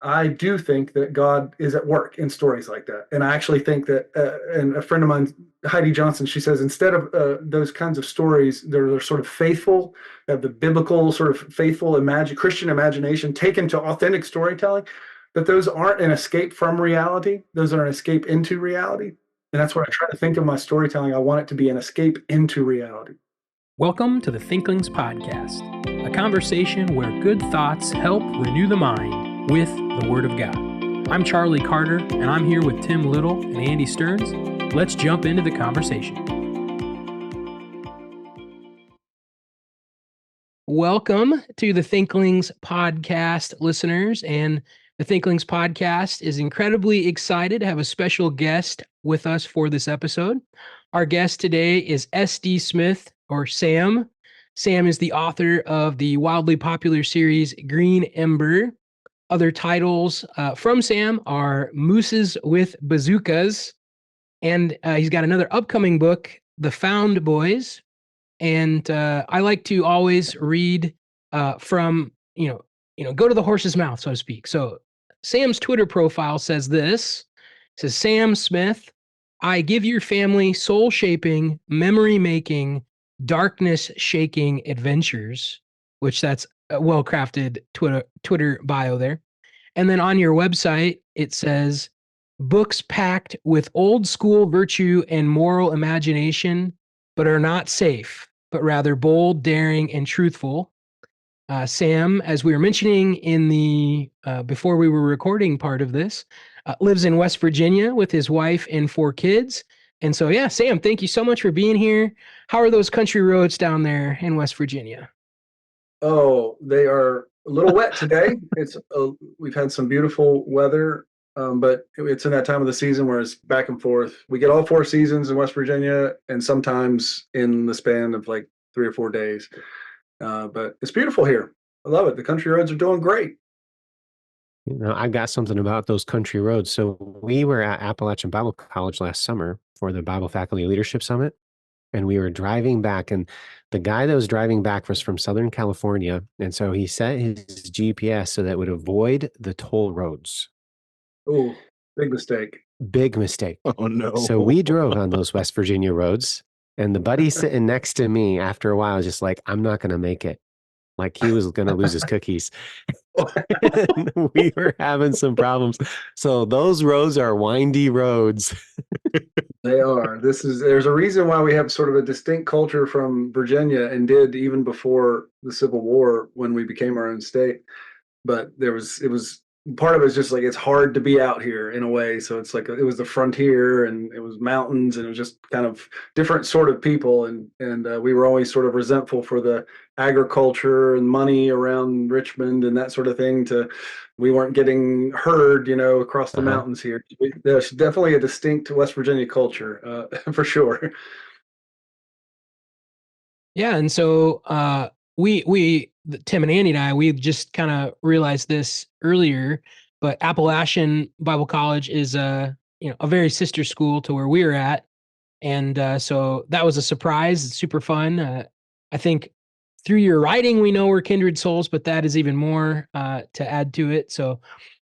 I do think that God is at work in stories like that. And I actually think that, and a friend of mine, Heidi Johnson, she says, instead of those kinds of stories, they're sort of faithful, have the biblical sort of faithful Christian imagination taken to authentic storytelling, that those aren't an escape from reality. Those are an escape into reality. And that's what I try to think of my storytelling. I want it to be an escape into reality. Welcome to the Thinklings podcast, a conversation where good thoughts help renew the mind with the Word of God. I'm Charlie Carter, and I'm here with Tim Little and Andy Stearns. Let's jump into the conversation. Welcome to the Thinklings podcast, listeners. And the Thinklings podcast is incredibly excited to have a special guest with us for this episode. Our guest today is S.D. Smith, or Sam. Sam is the author of the wildly popular series Green Ember. Other titles from Sam are Mooses with Bazookas, and he's got another upcoming book, The Found Boys. And I like to always read from, go to the horse's mouth, so to speak. So Sam's Twitter profile says this. It says, Sam Smith, I give your family soul-shaping, memory-making, darkness-shaking adventures, which that's a well-crafted Twitter bio there. And then on your website, it says, books packed with old-school virtue and moral imagination, but are not safe, but rather bold, daring, and truthful. Sam, as we were mentioning in the before we were recording part of this, lives in West Virginia with his wife and 4 kids. And so, yeah, Sam, thank you so much for being here. How are those country roads down there in West Virginia? Oh, they are a little wet today. We've had some beautiful weather, but it's in that time of the season where it's back and forth. We get all 4 seasons in West Virginia, and sometimes in the span of like 3 or 4 days. But it's beautiful here. I love it. The country roads are doing great. I got something about those country roads. So we were at Appalachian Bible College last summer for the Bible Faculty Leadership Summit, and we were driving back, and the guy that was driving back was from Southern California, and so he set his GPS so that it would avoid the toll roads. Oh, big mistake. Big mistake. Oh, no. So we drove on those West Virginia roads, and the buddy sitting next to me after a while was just like, I'm not going to make it. Like he was going to lose his cookies. We were having some problems. So those roads are windy roads. They are. There's a reason why we have sort of a distinct culture from Virginia, and did even before the Civil War when we became our own state. But it was part of it's just like it's hard to be out here in a way. So it's like it was the frontier, and it was mountains, and it was just kind of different sort of people, and we were always sort of resentful for the agriculture and money around Richmond and that sort of thing. We weren't getting heard, across the mountains here. There's definitely a distinct West Virginia culture, for sure. Yeah, and so Tim and Andy and I, we just kind of realized this earlier, but Appalachian Bible College is a very sister school to where we were at. And so that was a surprise. It's super fun. I think through your writing, we know we're kindred souls, but that is even more to add to it. So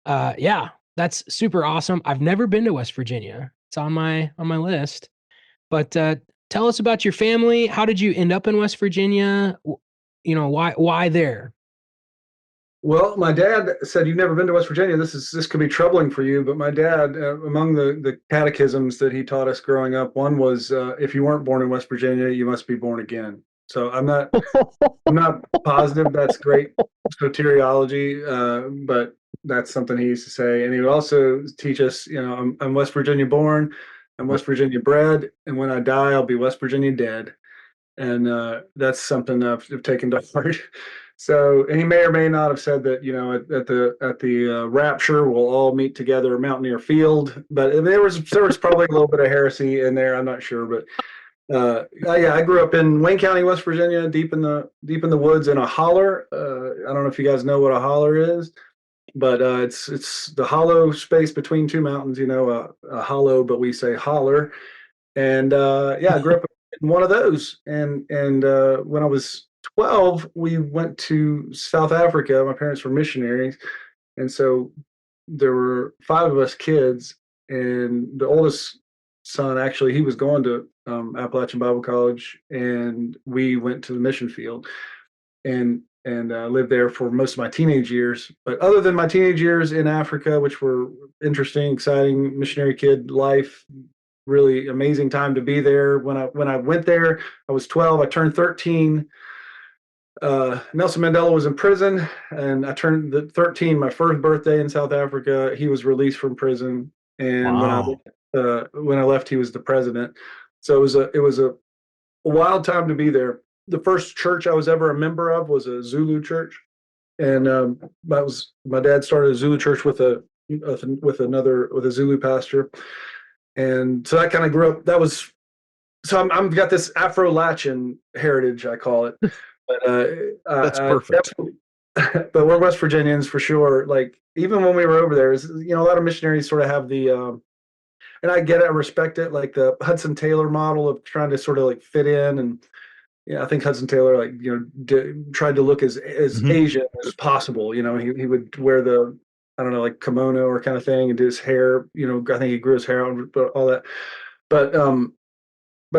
yeah, that's super awesome. I've never been to West Virginia. It's on my list. But tell us about your family. How did you end up in West Virginia? Why there? Well, my dad said, you've never been to West Virginia. This could be troubling for you. But my dad, among the catechisms that he taught us growing up, one was, if you weren't born in West Virginia, you must be born again. So I'm not positive that's great soteriology, but that's something he used to say. And he would also teach us, I'm West Virginia born, I'm West Virginia bred, and when I die, I'll be West Virginia dead. And that's something I've taken to heart. So, and he may or may not have said that, at the rapture, we'll all meet together at Mountaineer Field. But there was probably a little bit of heresy in there. I'm not sure, but I grew up in Wayne County, West Virginia, deep in the woods in a holler. I don't know if you guys know what a holler is, but it's the hollow space between 2 mountains. A hollow, but we say holler. And I grew up in one of those. And when I was 12, we went to South Africa. My parents were missionaries, and so there were 5 of us kids, and the oldest son, actually, he was going to Appalachian Bible College, and we went to the mission field and lived there for most of my teenage years. But other than my teenage years in Africa, which were interesting, exciting missionary kid life, really amazing time to be there. When I went there, I was 12. I turned 13. Nelson Mandela was in prison, and I turned 13, my first birthday in South Africa. He was released from prison, and Wow. when I left, he was the president. So it was a wild time to be there. The first church I was ever a member of was a Zulu church, and my dad started a Zulu church with a Zulu pastor, and so I kind of grew up. That was so I'm got this Afro-Latchin heritage, I call it. But That's perfect. but we're West Virginians for sure. Like even when we were over there, a lot of missionaries sort of have the and I get it, I respect it, like the Hudson Taylor model of trying to sort of like fit in. And yeah, I think Hudson Taylor, like, tried to look as Mhm. Asian as possible. He would wear the, I don't know, like kimono or kind of thing, and do his hair. I think he grew his hair out, but all that. But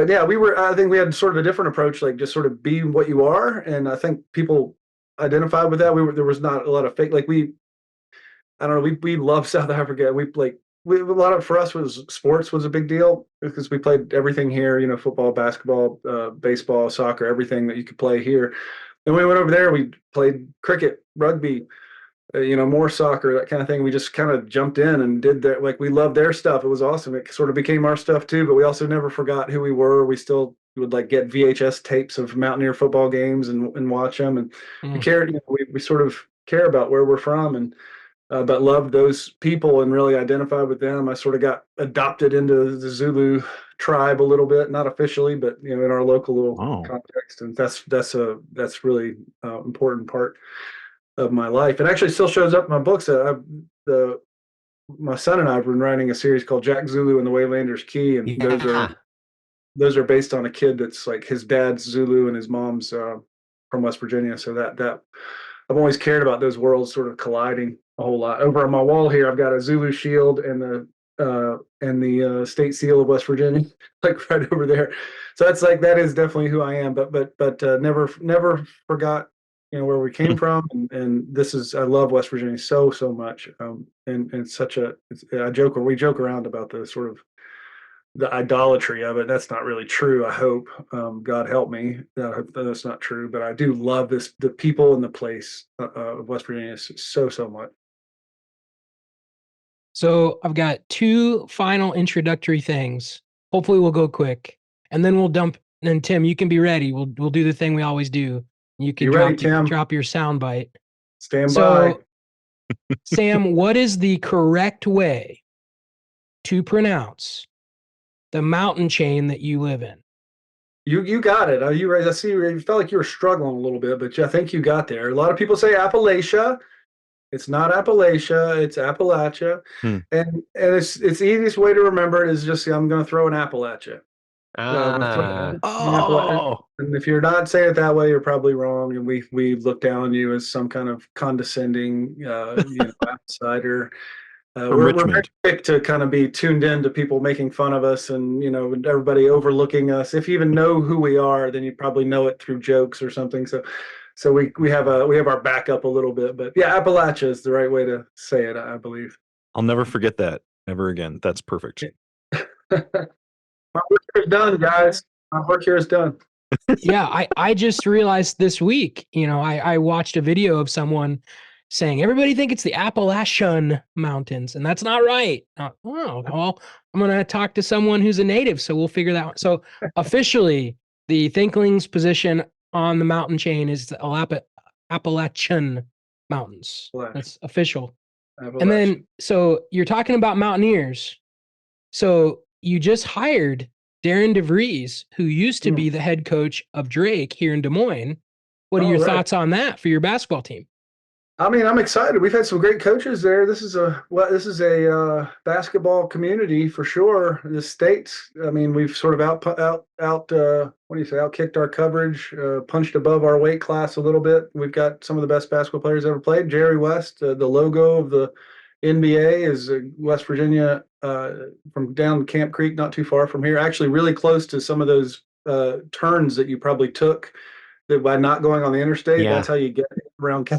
yeah, I think we had sort of a different approach, like just sort of be what you are. And I think people identified with that. There was not a lot of fake, like I don't know, we love South Africa. A lot of, for us, was sports was a big deal because we played everything here, football, basketball, baseball, soccer, everything that you could play here. And when we went over there, we played cricket, rugby, more soccer, that kind of thing. We just kind of jumped in and did that. Like, we loved their stuff. It was awesome. It sort of became our stuff too, but we also never forgot who we were. We still would like get VHS tapes of Mountaineer football games and watch them. And we cared, we sort of care about where we're from, and but loved those people and really identified with them. I sort of got adopted into the Zulu tribe a little bit, not officially, but in our local little Wow. context. And that's really important part of my life. It actually still shows up in my books. My son and I have been writing a series called Jack Zulu and the Waylander's Key, and Yeah. those are based on a kid that's like his dad's Zulu and his mom's from West Virginia. So that I've always cared about those worlds sort of colliding a whole lot. Over on my wall here, I've got a Zulu shield and the state seal of West Virginia, like right over there. So that is definitely who I am. But never forgot where we came from, and I love West Virginia so much. And we joke around about the sort of the idolatry of it. That's not really true. I hope, God help me, I hope that's not true, but I do love the people and the place of West Virginia so much. So I've got 2 final introductory things. Hopefully we'll go quick, and then we'll dump. And Tim, you can be ready. We'll do the thing we always do. You can You ready, Tim? drop your sound bite. Stand by. So, Sam, what is the correct way to pronounce the mountain chain that you live in? You got it. Are you ready? I see you felt like you were struggling a little bit, but I think you got there. A lot of people say Appalachia. It's not Appalachia, it's Appalachia. Hmm. And it's the easiest way to remember it is just, I'm going to throw an Appalachia. Oh. And if you're not saying it that way, you're probably wrong. And we look down on you as some kind of condescending, outsider. We're very quick to kind of be tuned in to people making fun of us, and everybody overlooking us. If you even know who we are, then you probably know it through jokes or something. So we have our backup a little bit. But yeah, Appalachia is the right way to say it, I believe. I'll never forget that ever again. That's perfect. My work here is done, guys. My work here is done. Yeah, I just realized this week, I watched a video of someone saying everybody think it's the Appalachian Mountains, and that's not right. Well, I'm going to talk to someone who's a native, so we'll figure that out. So officially, the Thinklings position on the mountain chain is the Appalachian Mountains. That's official. And then, so you're talking about mountaineers. So you just hired Darren DeVries, who used to be the head coach of Drake here in Des Moines. What are your thoughts on that for your basketball team? I mean, I'm excited. We've had some great coaches there. This is a basketball community for sure. The states. I mean, we've sort of outkicked our coverage, punched above our weight class a little bit. We've got some of the best basketball players ever played. Jerry West, the logo of the NBA is West Virginia, from down Camp Creek, not too far from here. Actually, really close to some of those turns that you probably took that by not going on the interstate. Yeah. That's how you get around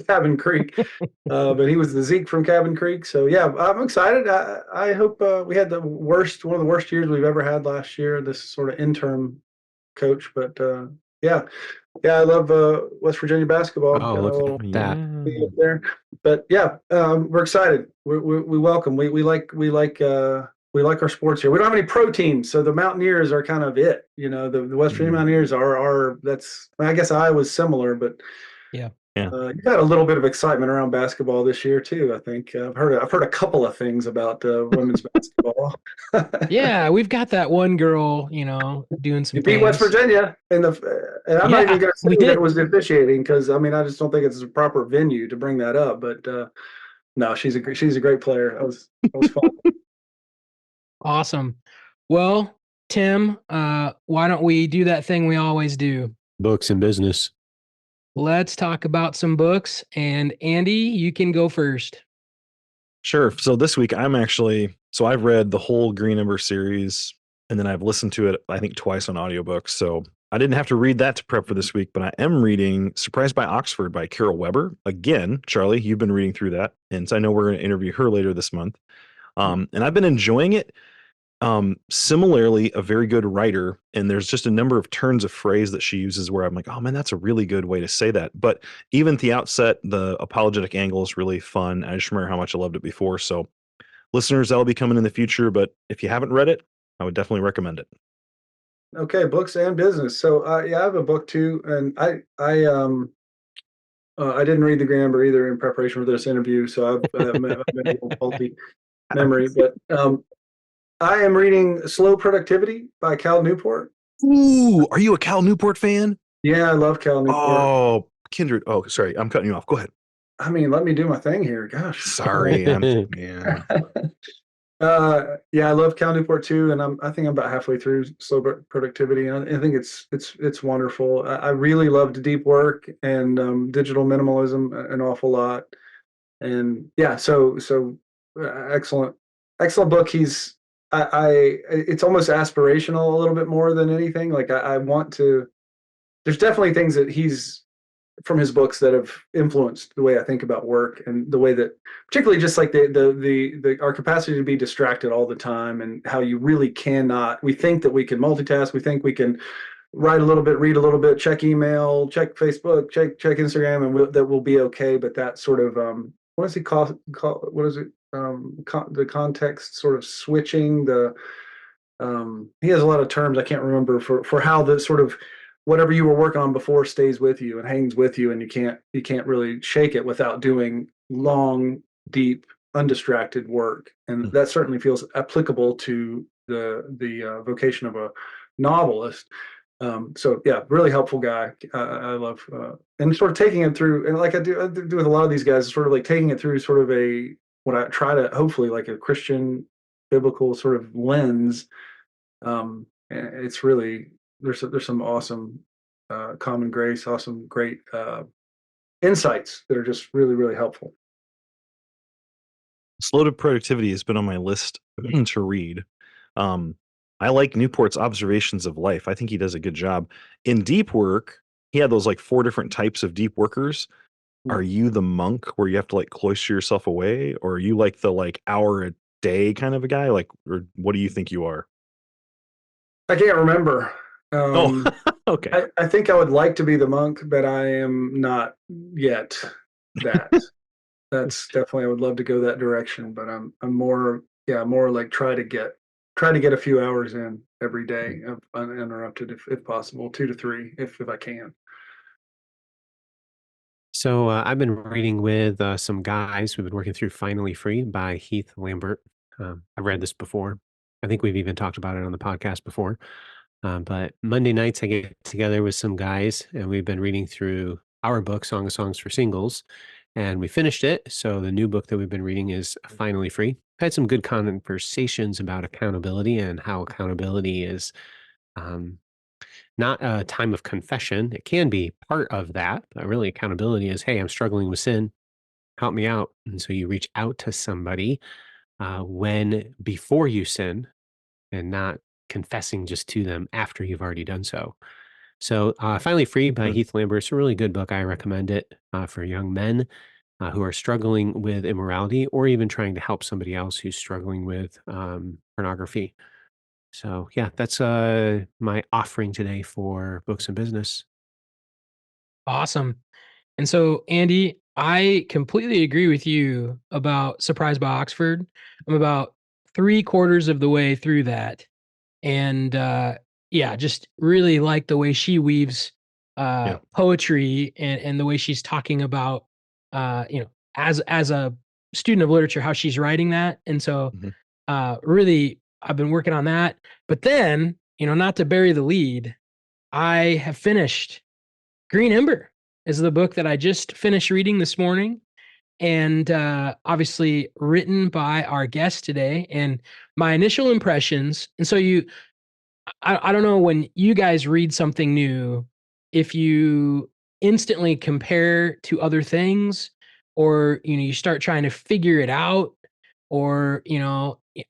Cabin Creek. But he was the Zeke from Cabin Creek. So yeah, I'm excited. I hope we had one of the worst years we've ever had last year. This sort of interim coach, but yeah, I love West Virginia basketball. Oh, Got a look little at that. thing up there, but yeah, we're excited. We welcome. We like our sports here. We don't have any pro teams, so the Mountaineers are kind of it. The West Virginia Mountaineers are that's. I guess Iowa's similar, but Yeah. you got a little bit of excitement around basketball this year too. I think I've heard a couple of things about women's basketball. Yeah, we've got that one girl, doing some You beat West things. Virginia and I'm not even going to say we that did. it was the officiating, because I just don't think it's a proper venue to bring that up. But no, she's a great player. That was fun. Awesome. Well, Tim, why don't we do that thing we always do? Books and business. Let's talk about some books. And Andy, you can go first. Sure. So this week I've read the whole Green Ember series, and then I've listened to it, I think, twice on audiobook. So I didn't have to read that to prep for this week, but I am reading Surprised by Oxford by Carol Weber. Again, Charlie, you've been reading through that, and so I know we're going to interview her later this month. And I've been enjoying it. Similarly, a very good writer, and there's just a number of turns of phrase that she uses where I'm like, oh man, that's a really good way to say that. But even at the outset, the apologetic angle is really fun. I just remember how much I loved it before. So listeners, that'll be coming in the future, but if you haven't read it, I would definitely recommend it. Okay, books and business. So yeah, I have a book too, and I didn't read the Green Ember either in preparation for this interview, so I've been a little faulty memory. But I am reading Slow Productivity by Cal Newport. Ooh, are you a Cal Newport fan? Yeah, I love Cal Newport. Oh, kindred. Oh, sorry, I'm cutting you off. Go ahead. Let me do my thing here. Gosh, sorry. Yeah. Yeah, I love Cal Newport too, and I think I'm about halfway through Slow Productivity, and I think it's wonderful. I really loved deep work and digital minimalism an awful lot, and yeah, so excellent book. It's almost aspirational a little bit more than anything. Like I want to. There's definitely things that he's from his books that have influenced the way I think about work, and the way that, particularly just like our capacity to be distracted all the time, and how you really cannot. We think that we can multitask. We think we can write a little bit, read a little bit, check email, check Facebook, check Instagram, and that will be okay. But that sort of what does he call what is it? The context sort of switching. He has a lot of terms I can't remember for how the sort of whatever you were working on before stays with you and hangs with you, and you can't really shake it without doing long, deep, undistracted work. And that certainly feels applicable to the vocation of a novelist. So yeah, really helpful guy. I love and sort of taking it through, and like I do with a lot of these guys, sort of like taking it through sort of what I try to hopefully like a Christian biblical sort of lens. It's really there's some awesome common grace, awesome great insights that are just really, really helpful. Slow to Productivity has been on my list to read. I like Newport's observations of life. I think he does a good job. In deep work, he had those like 4 different types of deep workers. Are you the monk where you have to like cloister yourself away, or are you like the like hour a day kind of a guy? Like, or what do you think you are? I can't remember. Okay. I think I would like to be the monk, but I am not yet that. That's definitely, I would love to go that direction, but I'm more like try to get a few hours in every day of uninterrupted, if possible, 2 to 3 if I can. So I've been reading with some guys. We've been working through Finally Free by Heath, Lambert. I've read this before. I think we've even talked about it on the podcast before. But Monday nights I get together with some guys, and we've been reading through our book, Song of Songs for Singles, and we finished it. So the new book that we've been reading is Finally Free. I've had some good conversations about accountability and how accountability is not a time of confession. It can be part of that, but really accountability is, hey, I'm struggling with sin. help me out. And so you reach out to somebody before you sin, and not confessing just to them after you've already done so. So, Finally Free by Mhm. Heath Lambert. It's a really good book. I recommend it for young men who are struggling with immorality, or even trying to help somebody else who's struggling with pornography. So, yeah, that's my offering today for books and business. Awesome. And so, Andy, I completely agree with you about Surprise by Oxford. I'm about 3/4 of the way through that. And yeah, just really like the way she weaves Yeah. poetry, and the way she's talking about, as a student of literature, how she's writing that. And so, Mhm. really, I've been working on that. But then, not to bury the lead, I have finished Green Ember is the book that I just finished reading this morning, and obviously written by our guest today. And my initial impressions, and so I don't know, when you guys read something new, if you instantly compare to other things, or you start trying to figure it out, or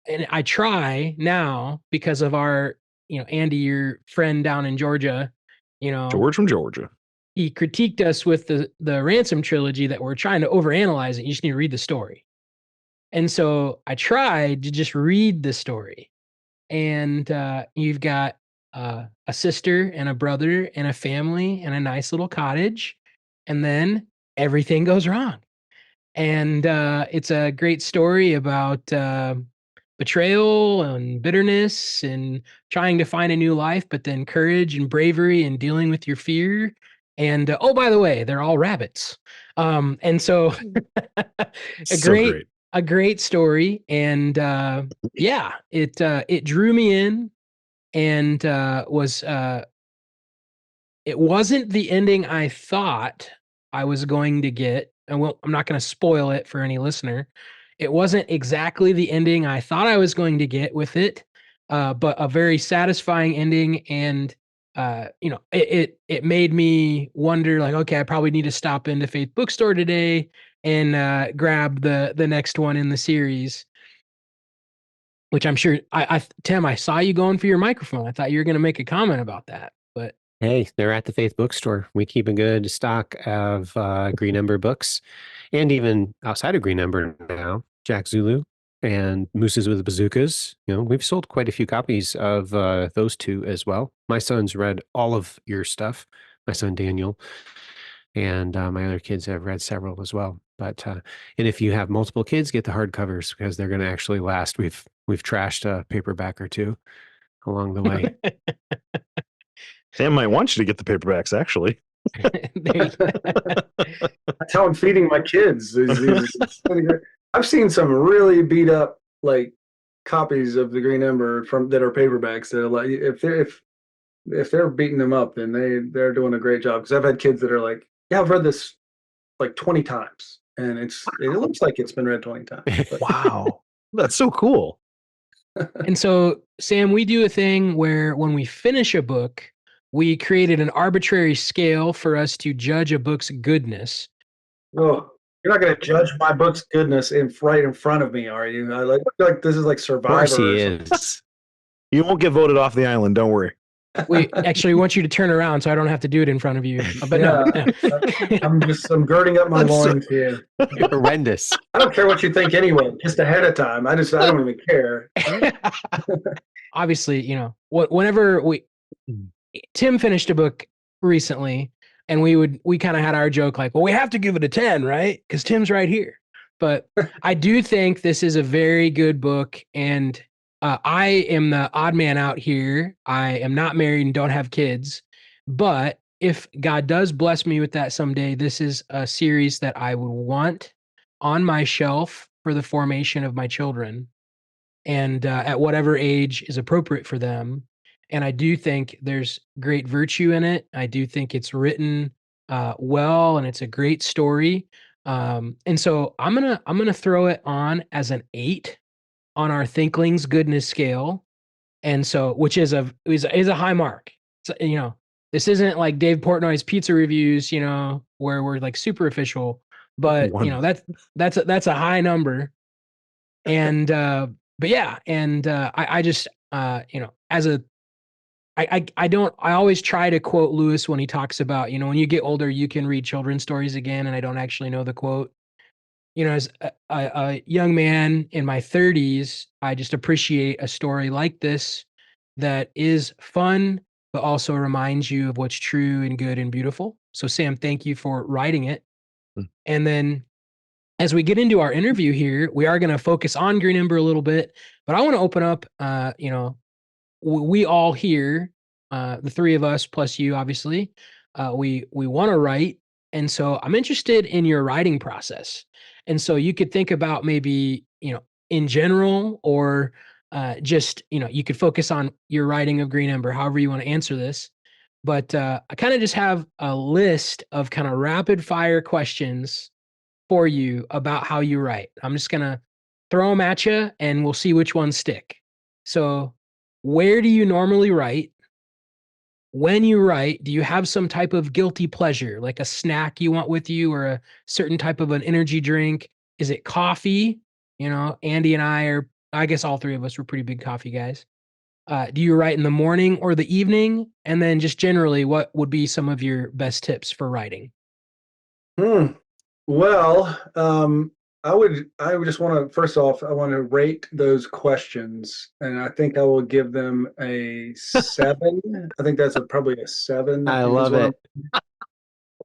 and I try now because of our, Andy, your friend down in Georgia, you know George from Georgia. he critiqued us with the Ransom trilogy, that we're trying to overanalyze it. You just need to read the story. And so I tried to just read the story. And you've got a sister and a brother and a family and a nice little cottage, and then everything goes wrong. And it's a great story about betrayal and bitterness and trying to find a new life, but then courage and bravery and dealing with your fear. And oh, by the way, they're all rabbits. And so a So great great. a great story. And yeah, it drew me in, and was it wasn't the ending I thought I was going to get. And well, I'm not going to spoil it for any listener. It wasn't exactly the ending I thought I was going to get with it, but a very satisfying ending. And it made me wonder, like, okay, I probably need to stop into Faith Bookstore today and grab the next one in the series. Which I'm sure, Tim, I saw you going for your microphone. I thought you were going to make a comment about that, but Hey, they're at the Faith Bookstore. We keep a good stock of Green Ember books, and even outside of Green Ember now, Jack Zulu and Mooses with Bazookas. We've sold quite a few copies of those two as well. My son's read all of your stuff, my son Daniel, and my other kids have read several as well. But and if you have multiple kids, get the hardcovers, because they're going to actually last. We've trashed a paperback or two along the way. Sam might want you to get the paperbacks, actually. there you That's how I'm feeding my kids. I've seen some really beat up like copies of the Green Ember that are paperbacks that are like, if they're beating them up, then they're doing a great job. Because I've had kids that are like, yeah, I've read this like 20 times, and it looks like it's been read 20 times. But Wow. That's so cool. And so, Sam, we do a thing where when we finish a book, we created an arbitrary scale for us to judge a book's goodness. oh, you're not going to judge my book's goodness right in front of me, are you? I like this is like Of Survivor course he or something. is. You won't get voted off the island. Don't worry. We actually want you to turn around so I don't have to do it in front of you. But no. I'm girding up my That's so- loins here. Horrendous. I don't care what you think anyway, just ahead of time. I don't even care. Obviously, whenever Tim finished a book recently, and we kind of had our joke, like, well, we have to give it a 10, right? Because Tim's right here. But I do think this is a very good book, and I am the odd man out here. I am not married and don't have kids, but if God does bless me with that someday, this is a series that I would want on my shelf for the formation of my children, and at whatever age is appropriate for them. And I do think there's great virtue in it. I do think it's written well, and it's a great story. And so I'm gonna throw it on as an 8 on our Thinklings goodness scale, and so, which is a high mark. So, this isn't like Dave Portnoy's pizza reviews, where we're like super official, but One. you know, that's a high number. And but yeah, and I just you know, as a I always try to quote Lewis when he talks about, you know, when you get older, you can read children's stories again. And I don't actually know the quote. You know, as a young man in my 30s, I just appreciate a story like this that is fun, but also reminds you of what's true and good and beautiful. So, Sam, thank you for writing it. Mm. And then as we get into our interview here, we are going to focus on Green Ember a little bit, but I want to open up, you know, we all here, the three of us plus you, obviously, we want to write, and so I'm interested in your writing process. And so you could think about maybe, you know, in general, or just, you know, you could focus on your writing of Green Ember, however you want to answer this. But I kind of just have a list of kind of rapid fire questions for you about how you write. I'm just gonna throw them at you, and we'll see which ones stick. So, where do you normally write? When you write, do you have some type of guilty pleasure, like a snack you want with you, or a certain type of an energy drink? Is it coffee? You know, Andy and I guess all three of us were pretty big coffee guys. Do you write in the morning or the evening? And then just generally, what would be some of your best tips for writing? Hmm. Well, I would just want to, first off, I want to rate those questions, and I think I will give them a 7. I think that's probably a 7. I think is love what it.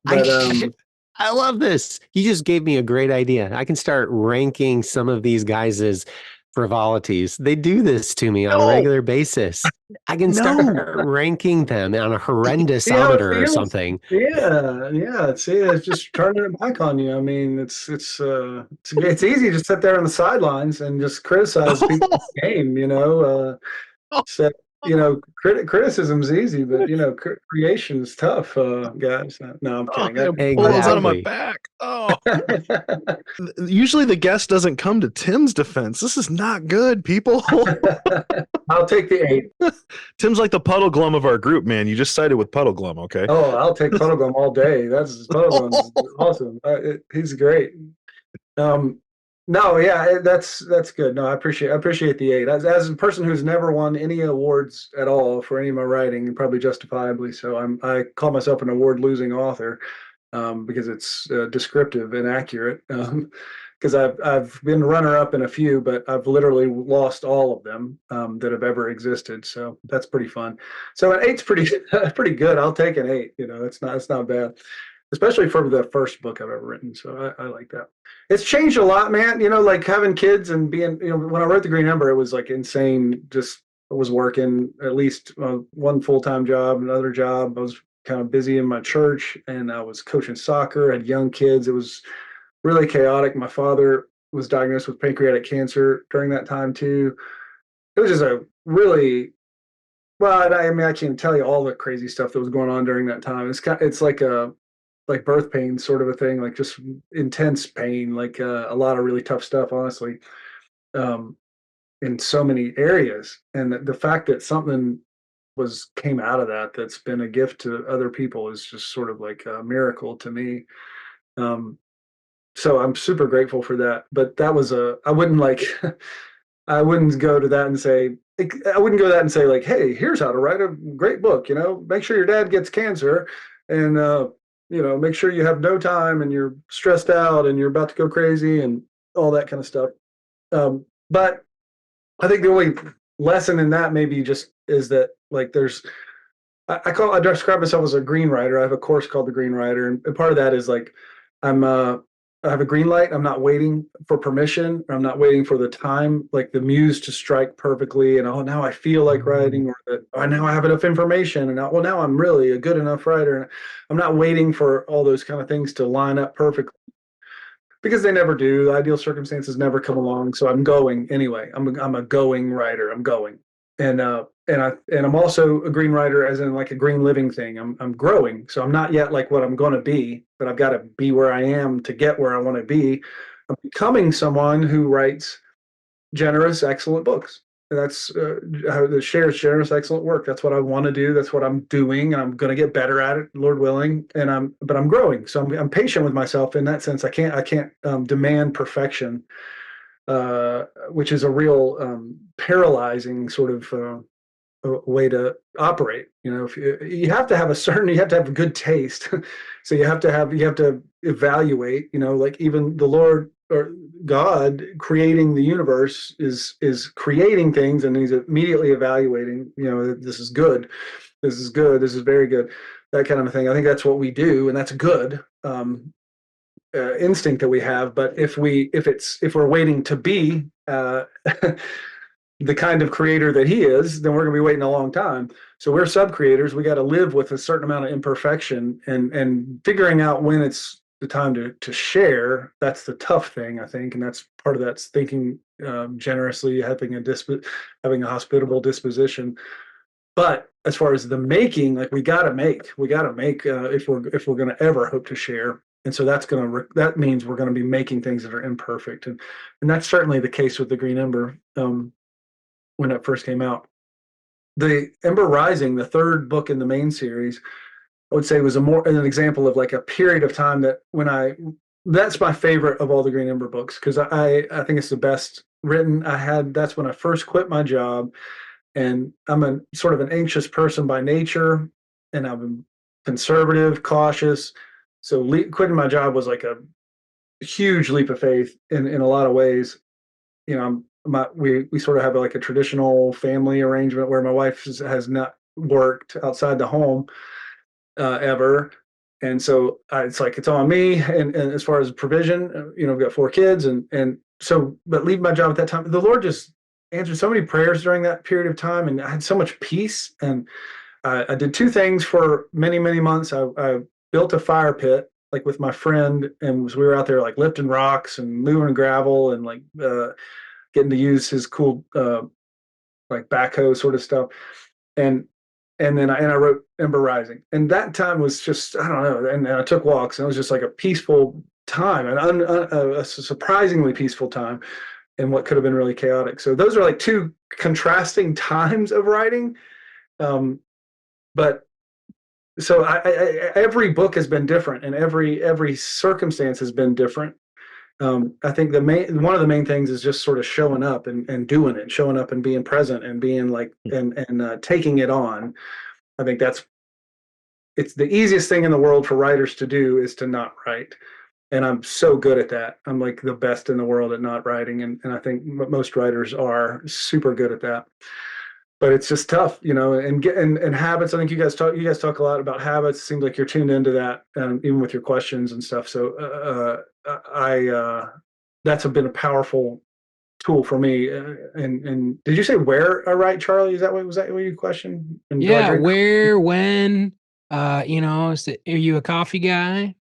But I love this. You just gave me a great idea. I can start ranking some of these guys' frivolities. They do this to me on a No. regular basis. I can start ranking them on a horrendous see how it ometer or feels? something. Yeah. See, it's just turning it back on you. I mean, it's easy to sit there on the sidelines and just criticize people's game. You know, so you know, criticism's easy, but you know, creation is tough, guys. No, I'm Oh, kidding. yeah, pull those out of my Exactly. back. Oh, usually the guest doesn't come to Tim's defense. This is not good, people. I'll take the 8. Tim's like the puddle glum of our group, man. You just sided with puddle glum, okay? Oh, I'll take Puddleglum all day. Puddleglum's awesome. He's great. No, yeah, that's good. No, I appreciate the 8. As a person who's never won any awards at all for any of my writing, and probably justifiably so, I call myself an award-losing author, because it's descriptive and accurate. Because I've been runner-up in a few, but I've literally lost all of them that have ever existed. So that's pretty fun. So an 8's pretty good. I'll take an 8. You know, it's not bad, especially for the first book I've ever written. So I like that. It's changed a lot, man. You know, like having kids and being, you know, when I wrote The Green Ember, it was like insane. Just I was working at least one full-time job, another job. I was kind of busy in my church, and I was coaching soccer, had young kids. It was really chaotic. My father was diagnosed with pancreatic cancer during that time too. It was just a really, well, I mean, I can't tell you all the crazy stuff that was going on during that time. It's like birth pain sort of a thing, like just intense pain, like a lot of really tough stuff, honestly, um, in so many areas. And the fact that something came out of that's been a gift to other people is just sort of like a miracle to me. So I'm super grateful for that. But that was I wouldn't like, I wouldn't go to that and say, I wouldn't go to that and say like, hey, here's how to write a great book. You know, make sure your dad gets cancer, and you know, make sure you have no time and you're stressed out and you're about to go crazy and all that kind of stuff. But I think the only lesson in that maybe just is that like I describe myself as a green writer. I have a course called the Green Writer, and part of that is like I have a green light. I'm not waiting for permission. I'm not waiting for the time, like the muse to strike perfectly. And oh, now I feel like writing, or that oh, now I have enough information, and now I'm really a good enough writer. And I'm not waiting for all those kind of things to line up perfectly, because they never do. The ideal circumstances never come along. So I'm going anyway. I'm a going writer. I'm going, and I'm also a green writer, as in like a green living thing. I'm growing, so I'm not yet like what I'm going to be, but I've got to be where I am to get where I want to be. I'm becoming someone who writes generous, excellent books. That's how the shares generous, excellent work. That's what I want to do. That's what I'm doing, and I'm going to get better at it, Lord willing. And but I'm growing, so I'm patient with myself in that sense. I can't demand perfection, which is a real paralyzing sort of a way to operate. If you have to have you have to have good taste. So you have to evaluate. Like even the Lord or God creating the universe is creating things, and he's immediately evaluating. This is good, this is good, this is very good, that kind of a thing. I think that's what we do, and that's good. Instinct that we have. But if we're waiting to be the kind of creator that he is, then we're going to be waiting a long time. So we're sub creators. We got to live with a certain amount of imperfection, and figuring out when it's the time to share. That's the tough thing, I think. And that's part of that's thinking generously, having a hospitable disposition. But as far as the making, like we got to make if we're going to ever hope to share. And so that means we're going to be making things that are imperfect. And that's certainly the case with the Green Ember. When it first came out, the Ember Rising, the third book in the main series, I would say was an example of like a period of time that that's my favorite of all the Green Ember books, because I think it's the best written. That's when I first quit my job, and I'm a sort of an anxious person by nature, and I'm conservative, cautious. So quitting my job was like a huge leap of faith in a lot of ways. We sort of have like a traditional family arrangement where my wife has not worked outside the home ever, and so it's like it's on me. And as far as provision, I've got 4 kids, and so but leaving my job at that time, the Lord just answered so many prayers during that period of time, and I had so much peace. And I did 2 things for many months. I built a fire pit, like with my friend, and we were out there like lifting rocks and moving gravel and like getting to use his cool like backhoe sort of stuff. And then I wrote Ember Rising, and that time was just, I don't know. And I took walks, and it was just like a peaceful time, and a surprisingly peaceful time in what could have been really chaotic. So those are like 2 contrasting times of writing. But so every book has been different, and every circumstance has been different. I think one of the main things is just sort of showing up and doing it, showing up and being present and being like and taking it on. I think it's the easiest thing in the world for writers to do, is to not write. And I'm so good at that. I'm like the best in the world at not writing. And I think most writers are super good at that. But it's just tough, and habits. I think you guys talk a lot about habits. It seems like you're tuned into that, even with your questions and stuff. So that's been a powerful tool for me. And did you say where I write, Charlie? Was that what you questioned? And yeah, where, when, are you a coffee guy?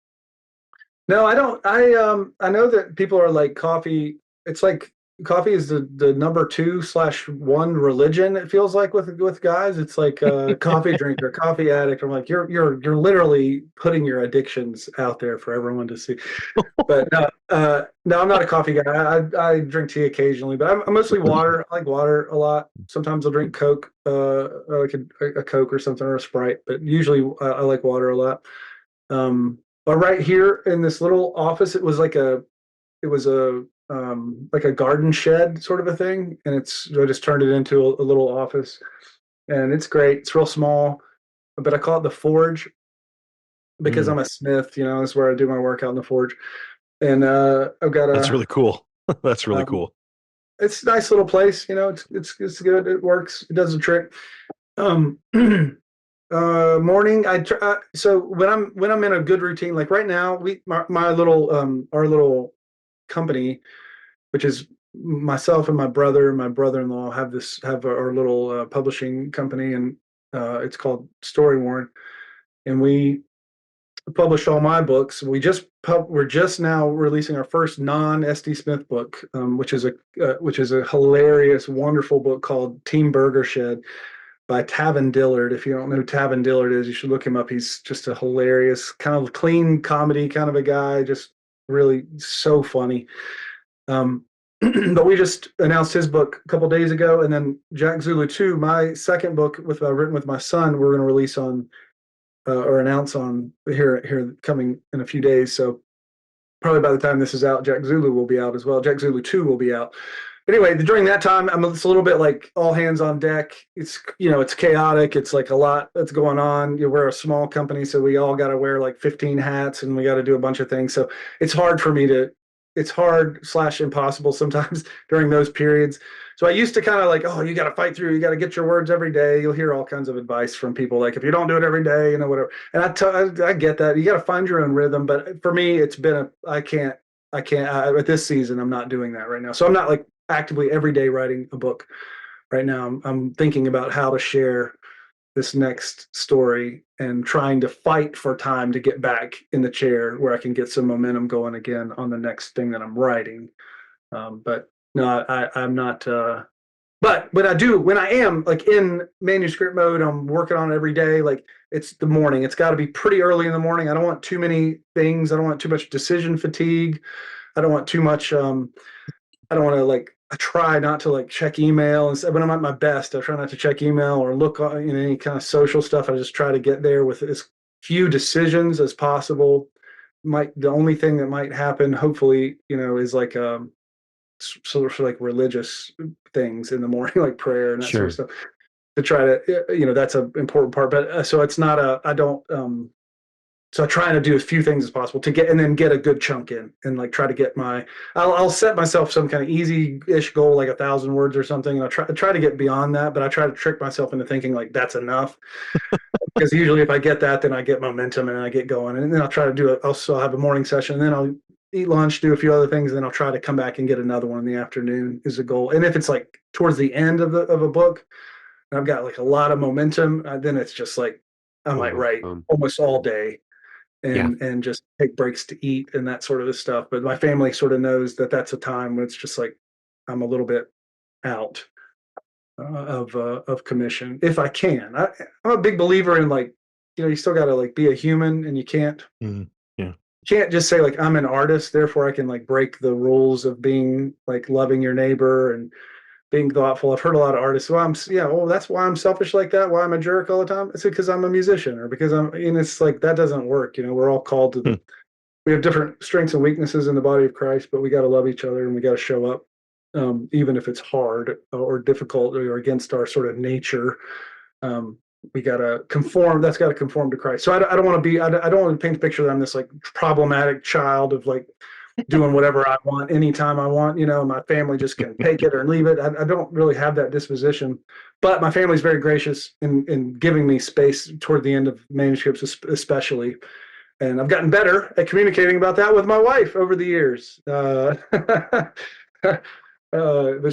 No, I don't. I know that people are like coffee. It's like coffee is the number 2/1 religion. It feels like with guys. It's like a coffee drinker, coffee addict. I'm like, you're literally putting your addictions out there for everyone to see. But no, I'm not a coffee guy. I drink tea occasionally, but I'm mostly water. I like water a lot. Sometimes I'll drink Coke, like a Coke or something, or a Sprite. But usually I like water a lot. But right here in this little office, it was like a garden shed sort of a thing, and I just turned it into a little office, and it's great. It's real small, but I call it the forge because I'm a smith. That's where I do my work, out in the forge. And I've got that's really cool. That's really cool. It's a nice little place. It's good. It works. It does the trick. Morning. So when I'm in a good routine, like right now, our little company, which is myself and my brother-in-law have our little publishing company, and it's called Story Warren, and we publish all my books. We're just now releasing our first non-SD Smith book, which is a hilarious, wonderful book called Team Burger Shed by Tavin Dillard. If you don't know who Tavin Dillard is, you should look him up. He's just a hilarious, kind of clean comedy kind of a guy, just really so funny. but we just announced his book a couple days ago, and then Jack Zulu 2, my second book written with my son, we're going to release on or announce on here coming in a few days. So probably by the time this is out, Jack Zulu will be out as well. Jack Zulu 2 will be out. Anyway, during that time, it's a little bit like all hands on deck. It's, it's chaotic. It's like a lot that's going on. We're a small company, so we all got to wear like 15 hats and we got to do a bunch of things. So it's hard for me it's hard / impossible sometimes during those periods. So I used to kind of like, oh, you got to fight through. You got to get your words every day. You'll hear all kinds of advice from people. Like if you don't do it every day, whatever. And I get that. You got to find your own rhythm. But for me, it's been I can't at this season, I'm not doing that right now. So I'm not like actively every day writing a book right now. I'm thinking about how to share this next story and trying to fight for time to get back in the chair where I can get some momentum going again on the next thing that I'm writing. But no, I'm not. But when I am like in manuscript mode, I'm working on it every day. Like it's the morning. It's got to be pretty early in the morning. I don't want too many things. I don't want too much decision fatigue. I don't want too much. I don't want to I try not to like check email, and when I'm at my best, I try not to check email or look on any kind of social stuff. I just try to get there with as few decisions as possible. The only thing that might happen, hopefully, is like sort of like religious things in the morning, like prayer and that sort of stuff. To try to, that's an important part. But so it's not I don't. So I try to do as few things as possible to get a good chunk in and like try to get I'll set myself some kind of easy-ish goal, like 1,000 words or something. And I try to get beyond that, but I try to trick myself into thinking like that's enough. Because usually if I get that, then I get momentum and I get going. And then I'll try to do it. I'll have a morning session, and then I'll eat lunch, do a few other things, and then I'll try to come back and get another one in the afternoon is the goal. And if it's like towards the end of a book, and I've got like a lot of momentum, then it's just like I might write almost all day. And just take breaks to eat and that sort of stuff. But my family sort of knows that that's a time when it's just like I'm a little bit out of commission if I can. I'm a big believer in like, you still got to like be a human, and you can't can't just say like I'm an artist, therefore I can like break the rules of being like loving your neighbor and being thoughtful. I've heard a lot of artists, that's why I'm selfish like that, why I'm a jerk all the time. It's because I'm a musician, or because it's like, that doesn't work. We're all called to we have different strengths and weaknesses in the body of Christ, but we got to love each other and we got to show up, even if it's hard or difficult or against our sort of nature. We got to conform. That's got to conform to Christ. So I don't want to I don't want to paint the picture that I'm this like problematic child of like doing whatever I want anytime I want, my family just can take it or leave it. I don't really have that disposition, but my family's very gracious in giving me space toward the end of manuscripts, especially. And I've gotten better at communicating about that with my wife over the years. But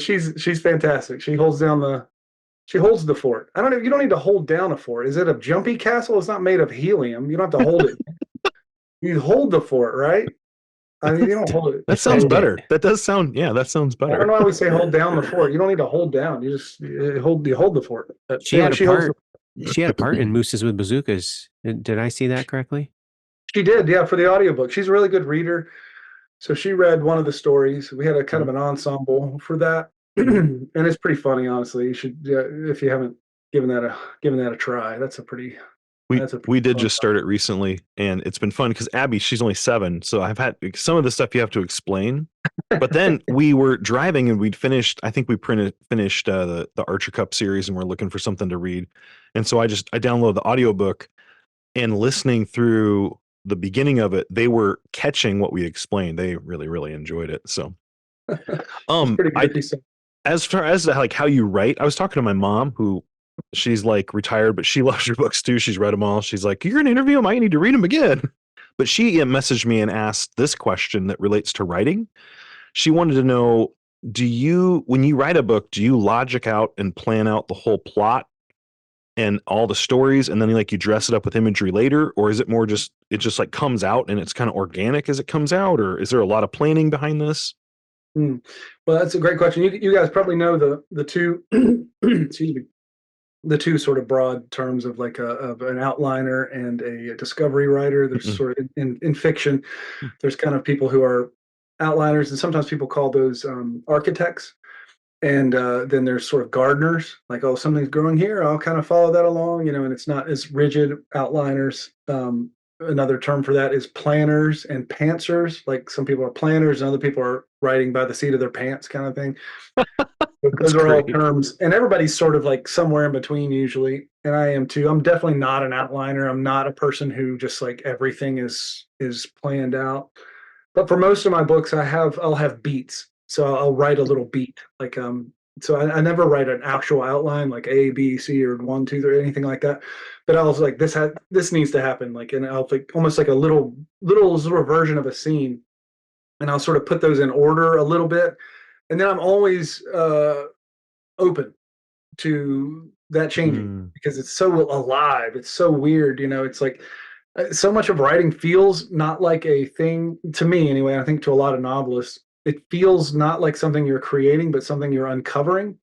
she's fantastic. She holds the fort. You don't need to hold down a fort. Is it a jumpy castle? It's not made of helium. You don't have to hold it. You hold the fort, right? You don't hold it. That sounds better. That does sound, that sounds better. I don't know why we say hold down the fort. You don't need to hold down. You just hold the fort. She had a part in Mooses with Bazookas. Did I see that correctly? She did, yeah, for the audiobook. She's a really good reader. So she read one of the stories. We had a kind of an ensemble for that. And it's pretty funny, honestly. You should, if you haven't given that a try. We did just start it recently, and it's been fun because Abby, she's only 7, so I've had some of the stuff you have to explain. But then we were driving and we'd finished. I think we finished the Archer Cup series, and we're looking for something to read. And so I downloaded the audiobook, and listening through the beginning of it, they were catching what we explained. They really, really enjoyed it. So, as far as like how you write, I was talking to my mom, who she's like retired, but she loves your books too. She's read them all. She's like, you're going to interview them. I need to read them again. But she messaged me and asked this question that relates to writing. She wanted to know, when you write a book, do you logic out and plan out the whole plot and all the stories, and then like you dress it up with imagery later? Or is it more just, it just like comes out and it's kind of organic as it comes out? Or is there a lot of planning behind this? Well, that's a great question. You guys probably know the two, excuse me, the two sort of broad terms of like of an outliner and a discovery writer. There's sort of in fiction, there's kind of people who are outliners, and sometimes people call those architects. And then there's sort of gardeners, like, oh, something's growing here, I'll kind of follow that along, and it's not as rigid. Outliners. Another term for that is planners and pantsers. Like some people are planners and other people are writing by the seat of their pants kind of thing. Those are all terms, and everybody's sort of like somewhere in between usually. And I am too. I'm definitely not an outliner. I'm not a person who just like everything is planned out. But for most of my books, I'll have beats. So I'll write a little beat. Like so I never write an actual outline like A, B, C, or 1, 2, 3, anything like that. But I was like, this needs to happen. Like, and I'll like almost like a little sort of version of a scene, and I'll sort of put those in order a little bit. And then I'm always open to that changing because it's so alive. It's so weird. It's like so much of writing feels not like a thing to me anyway. I think to a lot of novelists, it feels not like something you're creating, but something you're uncovering,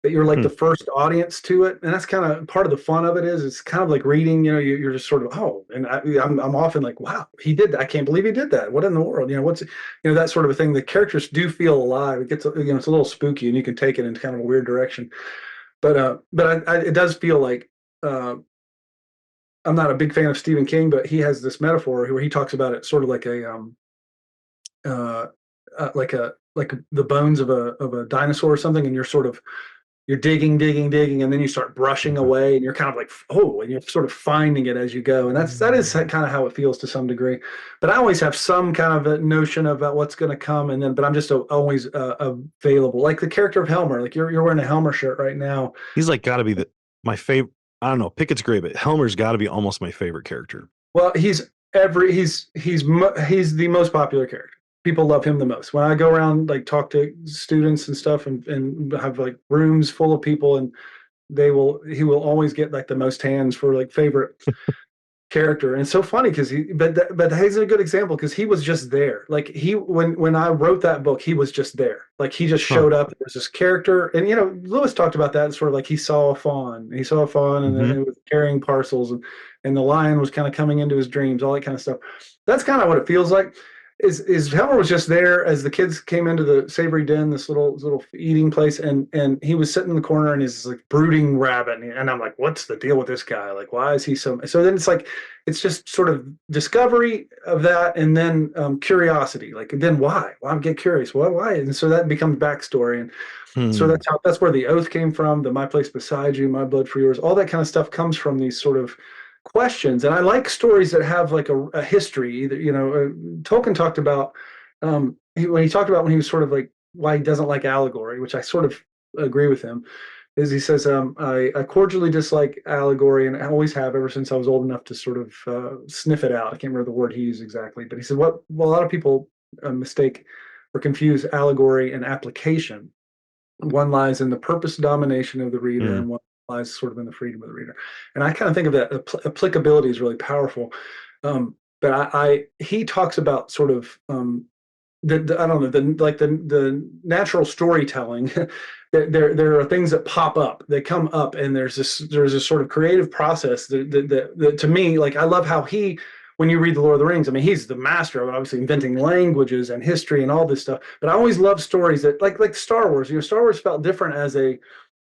that you're like the first audience to it. And that's kind of part of the fun of it is it's kind of like reading, you're just sort of, oh, and I'm often like, wow, he did that. I can't believe he did that. What in the world? What's, that sort of a thing. The characters do feel alive. It gets, it's a little spooky and you can take it in kind of a weird direction. But it does feel like, I'm not a big fan of Stephen King, but he has this metaphor where he talks about it sort of like like the bones of a dinosaur or something, and you're digging, and then you start brushing away, and you're kind of like, oh, and you're sort of finding it as you go, and that is kind of how it feels to some degree. But I always have some kind of a notion about what's going to come, but I'm just always available. Like the character of Helmer, like you're wearing a Helmer shirt right now. He's like got to be my favorite. I don't know. Pickett's great, but Helmer's got to be almost my favorite character. Well, he's the most popular character. People love him the most. When I go around, like talk to students and stuff and have like rooms full of people, and he will always get like the most hands for like favorite character. And it's so funny because but he's a good example because he was just there. Like when I wrote that book, he was just there. Like he just showed up. There was this character, and Lewis talked about that sort of like he saw a fawn. He saw a fawn, and then it was carrying parcels, and the lion was kind of coming into his dreams, all that kind of stuff. That's kind of what it feels like. Is Helmer was just there as the kids came into the Savory Den, this little eating place, and he was sitting in the corner and he's like brooding rabbit, and I'm like, what's the deal with this guy? Like, why is he so? So then it's just sort of discovery of that, and then curiosity. Like, and then why? Well, I'm get curious. Why? And so that becomes backstory, and so that's where the oath came from. The My Place Beside You, My Blood for Yours, all that kind of stuff comes from these sort of questions. And I like stories that have like a history. Either Tolkien talked about when he was sort of like why he doesn't like allegory, which I sort of agree with him, is he says I cordially dislike allegory, and I always have ever since I was old enough to sort of sniff it out. I can't remember the word he used exactly, but he said a lot of people mistake or confuse allegory and application. One lies in the purpose domination of the reader, and one lies sort of in the freedom of the reader. And I kind of think of that applicability is really powerful. But he talks about sort of the natural storytelling. There are things that pop up, they come up, and there's this sort of creative process that to me, like I love how when you read The Lord of the Rings, I mean, he's the master of obviously inventing languages and history and all this stuff. But I always love stories that like Star Wars. Star Wars felt different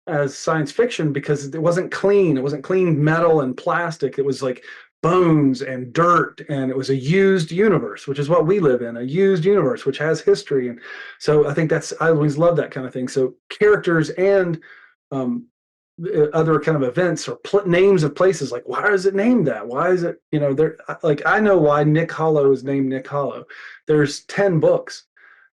as science fiction because it wasn't clean. It wasn't clean metal and plastic. It was like bones and dirt, and it was a used universe, which is what we live in, a used universe, which has history. And so I think I always love that kind of thing. So characters and other kind of events or names of places, like why is it named that? Why is it, there, like I know why Nick Hollow is named Nick Hollow. There's 10 books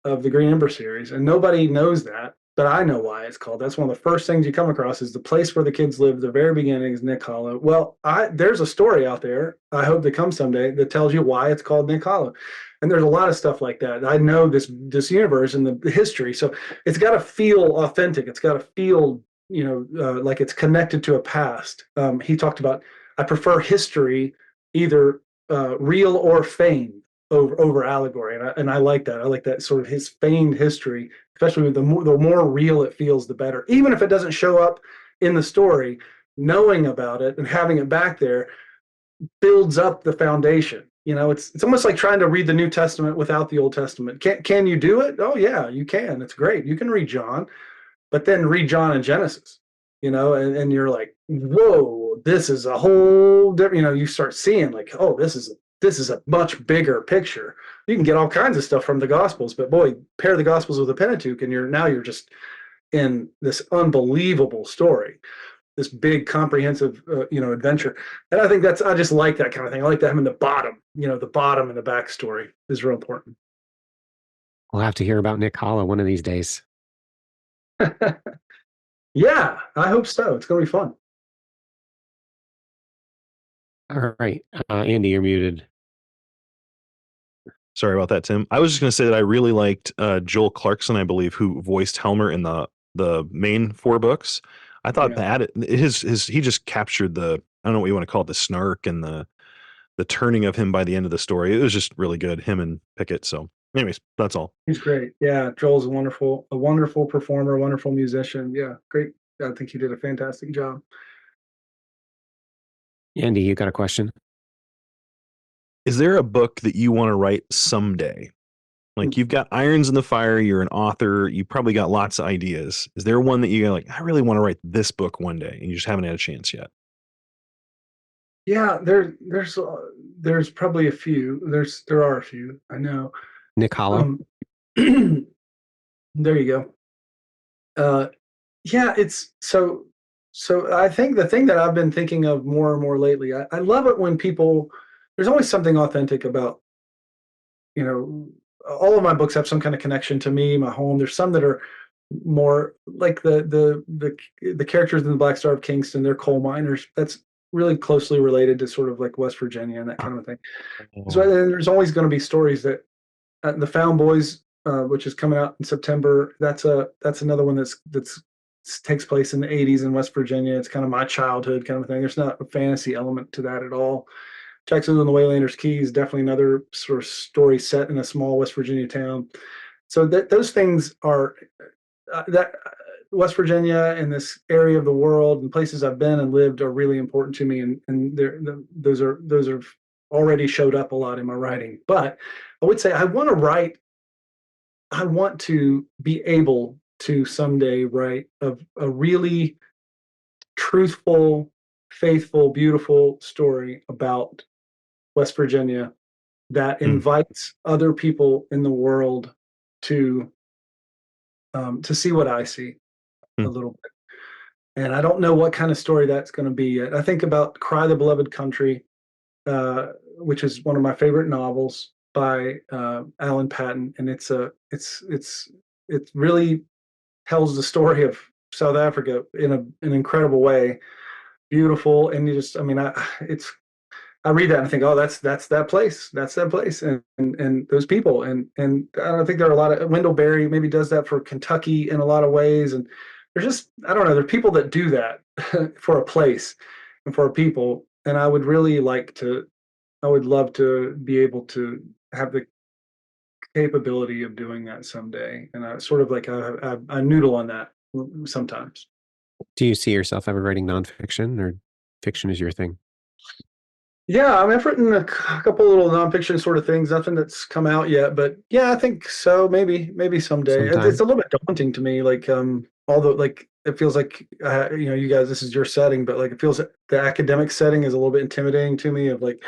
of the Green Ember series, and nobody knows that. But I know why it's called. That's one of the first things you come across is the place where the kids live. The very beginning is Nick Hollow. Well, there's a story out there, I hope to come someday, that tells you why it's called Nick Hollow. And there's a lot of stuff like that. I know this universe and the history. So it's got to feel authentic. It's got to feel, like it's connected to a past. He talked about, I prefer history, either real or feigned, over allegory, and I like that. I like that sort of his feigned history, especially with the more real it feels, the better. Even if it doesn't show up in the story, knowing about it and having it back there builds up the foundation. it's almost like trying to read the New Testament without the Old Testament. Can you do it? Oh yeah, you can. It's great. You can read John, but then read John and Genesis, and you're like, whoa, this is a whole different, you start seeing like, oh, this is a much bigger picture. You can get all kinds of stuff from the Gospels, but boy, pair the Gospels with the Pentateuch, and you're just in this unbelievable story, this big comprehensive adventure. And I think I just like that kind of thing. I like that having the bottom and the backstory is real important. We'll have to hear about Nick Hollow one of these days. Yeah, I hope so. It's going to be fun. All right. Andy, you're muted. Sorry about that, Tim. I was just going to say that I really liked Joel Clarkson, I believe, who voiced Helmer in the main 4 books. I thought he just captured I don't know what you want to call it, the snark and the turning of him by the end of the story. It was just really good, him and Pickett. So anyways, that's all. He's great. Yeah, Joel's a wonderful performer, a wonderful musician. Yeah, great. I think he did a fantastic job. Andy, you got a question? Is there a book that you want to write someday? Like, you've got irons in the fire, you're an author, you probably got lots of ideas. Is there one that you're like, I really want to write this book one day, and you just haven't had a chance yet? Yeah, there's probably a few. There are a few. I know. Nick Hollow. There you go. Yeah, it's so I think the thing that I've been thinking of more and more lately, I love it when there's always something authentic about, all of my books have some kind of connection to me, my home. There's some that are more like the characters in the Black Star of Kingston. They're coal miners. That's really closely related to sort of like West Virginia and that kind of thing. So there's always going to be stories that the Found Boys, which is coming out in September. That's another one that's takes place in the 80s in West Virginia. It's kind of my childhood kind of thing. There's not a fantasy element to that at all. Jackson and the Waylanders Keys, definitely another sort of story set in a small West Virginia town. So those things are that West Virginia and this area of the world and places I've been and lived are really important to me, and those are already showed up a lot in my writing. But I would say I want to be able to someday write a really truthful, faithful, beautiful story about West Virginia that invites other people in the world to see what I see a little bit. And I don't know what kind of story that's going to be yet. I think about Cry the Beloved Country, which is one of my favorite novels by Alan Paton, and it really tells the story of South Africa in an incredible way, beautiful, and I read that and I think, oh, that's that place, and those people, and I don't think there are a lot of Wendell Berry maybe does that for Kentucky in a lot of ways, and there's just I don't know, there are people that do that for a place and for a people, and I would love to be able to have the capability of doing that someday, and I sort of like I noodle on that sometimes. Do you see yourself ever writing nonfiction, or fiction is your thing? Yeah, I've written a couple little nonfiction sort of things. Nothing that's come out yet, but yeah, I think so. Maybe someday. It's a little bit daunting to me. Like, although like it feels like you guys, this is your setting, but like it feels like the academic setting is a little bit intimidating to me. Of like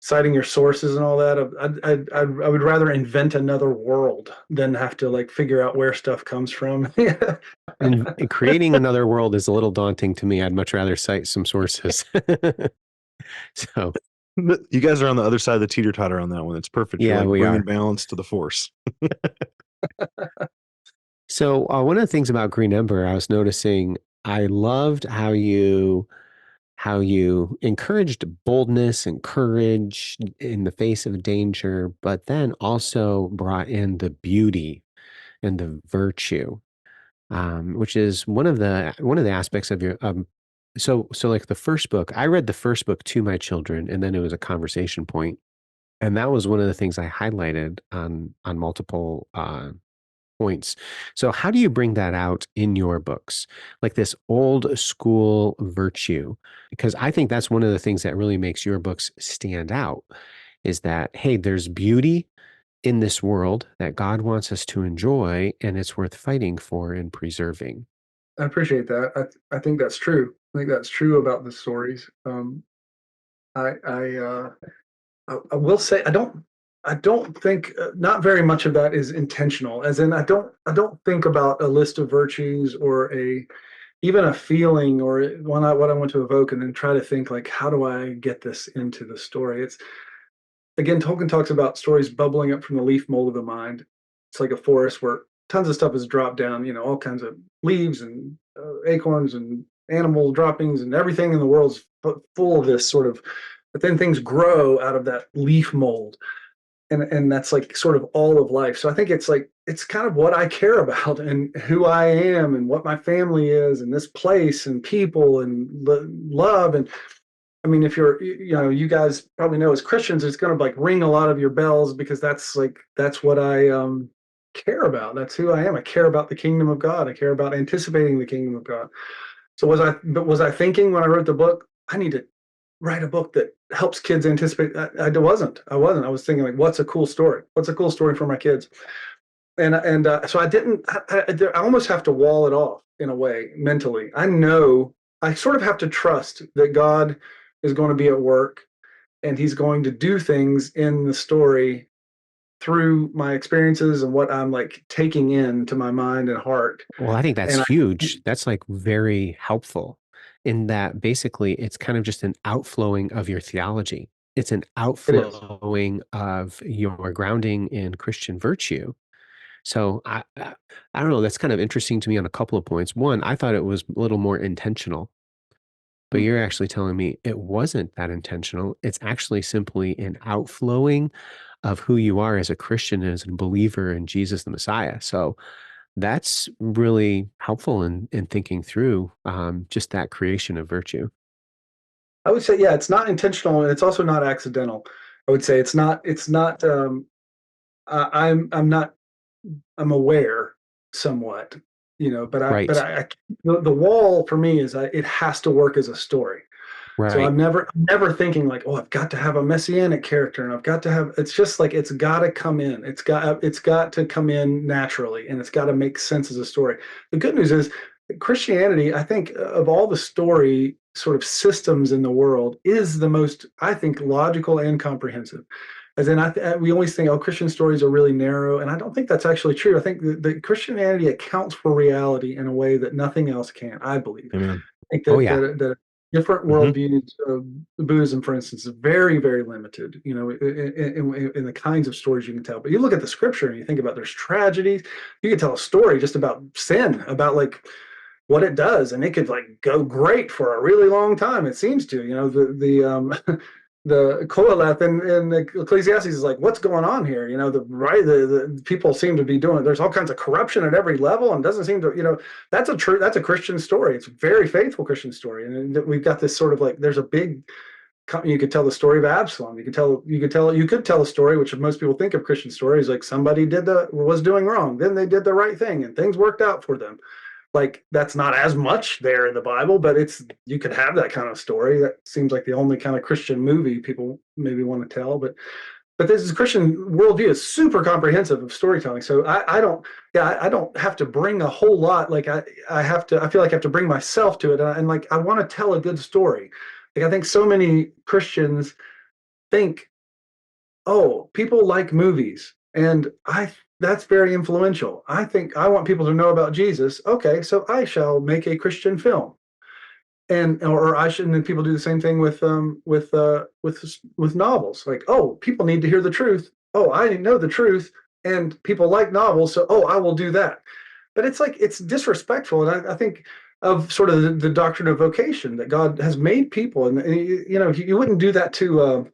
citing your sources and all that. I would rather invent another world than have to like figure out where stuff comes from. And creating another world is a little daunting to me. I'd much rather cite some sources. So you guys are on the other side of the teeter-totter on that one. It's perfect. Yeah, You're like we bringing are. balance to the force. So one of the things about Green Ember, I was noticing, I loved how you encouraged boldness and courage in the face of danger, but then also brought in the beauty and the virtue, which is one of the aspects of your so like the first book, I read the first book to my children, and then it was a conversation point, and that was one of the things I highlighted on multiple points. So how do you bring that out in your books, like this old school virtue? Because I think that's one of the things that really makes your books stand out is that, hey, there's beauty in this world that God wants us to enjoy, and it's worth fighting for and preserving. I appreciate that. I think that's true. I think that's true about the stories. I I, uh, I will say I don't think not very much of that is intentional. As in, I don't think about a list of virtues or a even a feeling or what I want to evoke, and then try to think like, how do I get this into the story? It's again, Tolkien talks about stories bubbling up from the leaf mold of the mind. It's like a forest where tons of stuff is dropped down, all kinds of leaves and acorns and animal droppings and everything in the world's full of this sort of, but then things grow out of that leaf mold. And that's like sort of all of life. So I think it's like, it's kind of what I care about and who I am and what my family is and this place and people and love. And I mean, if you guys probably know as Christians, it's going to like ring a lot of your bells because that's what I care about. That's who I am. I care about the kingdom of God. I care about anticipating the kingdom of God. So was I thinking when I wrote the book, I need to write a book that helps kids anticipate? I wasn't. I wasn't. I was thinking like, what's a cool story? What's a cool story for my kids? And so I didn't. I almost have to wall it off in a way mentally. I know I sort of have to trust that God is going to be at work and he's going to do things in the story through my experiences and what I'm like taking into my mind and heart. Well, I think that's And huge. That's like very helpful in that basically it's kind of just an outflowing of your theology. It's an it is. outflowing of your grounding in Christian virtue. So I don't know. That's kind of interesting to me on a couple of points. One, I thought it was a little more intentional, but you're actually telling me it wasn't that intentional. It's actually simply an outflowing of who you are as a Christian, as a believer in Jesus the Messiah. So that's really helpful in thinking through just that creation of virtue. I would say, yeah, it's not intentional and it's also not accidental. I would say it's not I'm not I'm aware somewhat, but Right. the wall for me is it has to work as a story. So Right. I'm never thinking like, oh, I've got to have a messianic character and I've got to have, it's just like, it's got to come in. It's got to come in naturally and it's got to make sense as a story. The good news is Christianity, I think of all the story sort of systems in the world is the most, I think, logical and comprehensive. As in, we always think, oh, Christian stories are really narrow. And I don't think that's actually true. I think that Christianity accounts for reality in a way that nothing else can, I believe. Amen. I think Oh yeah. that different Mhm. worldviews of Buddhism, for instance, is very, very limited, in the kinds of stories you can tell. But you look at the scripture and you think about there's tragedies. You could tell a story just about sin, about like what it does, and it could like go great for a really long time. It seems to, the Koheleth in the Ecclesiastes is like, what's going on here? The people seem to be doing it. There's all kinds of corruption at every level, and doesn't seem to, that's a Christian story. It's a very faithful Christian story, and we've got this sort of like, there's a big. You could tell the story of Absalom. You could tell a story, which most people think of Christian stories, like somebody was doing wrong, then they did the right thing, and things worked out for them. Like that's not as much there in the Bible, but you could have that kind of story. That seems like the only kind of Christian movie people maybe want to tell. But this is Christian worldview is super comprehensive of storytelling. So I don't have to bring a whole lot. Like I feel like I have to bring myself to it, and like I want to tell a good story. Like I think so many Christians think, oh, people like movies, and that's very influential. I think I want people to know about Jesus. Okay, so I shall make a Christian film, and or I should. And then people do the same thing with novels. Like, oh, people need to hear the truth. Oh, I know the truth, and people like novels, so I will do that. But it's like it's disrespectful, and I think of sort of the doctrine of vocation that God has made people, and you wouldn't do that to a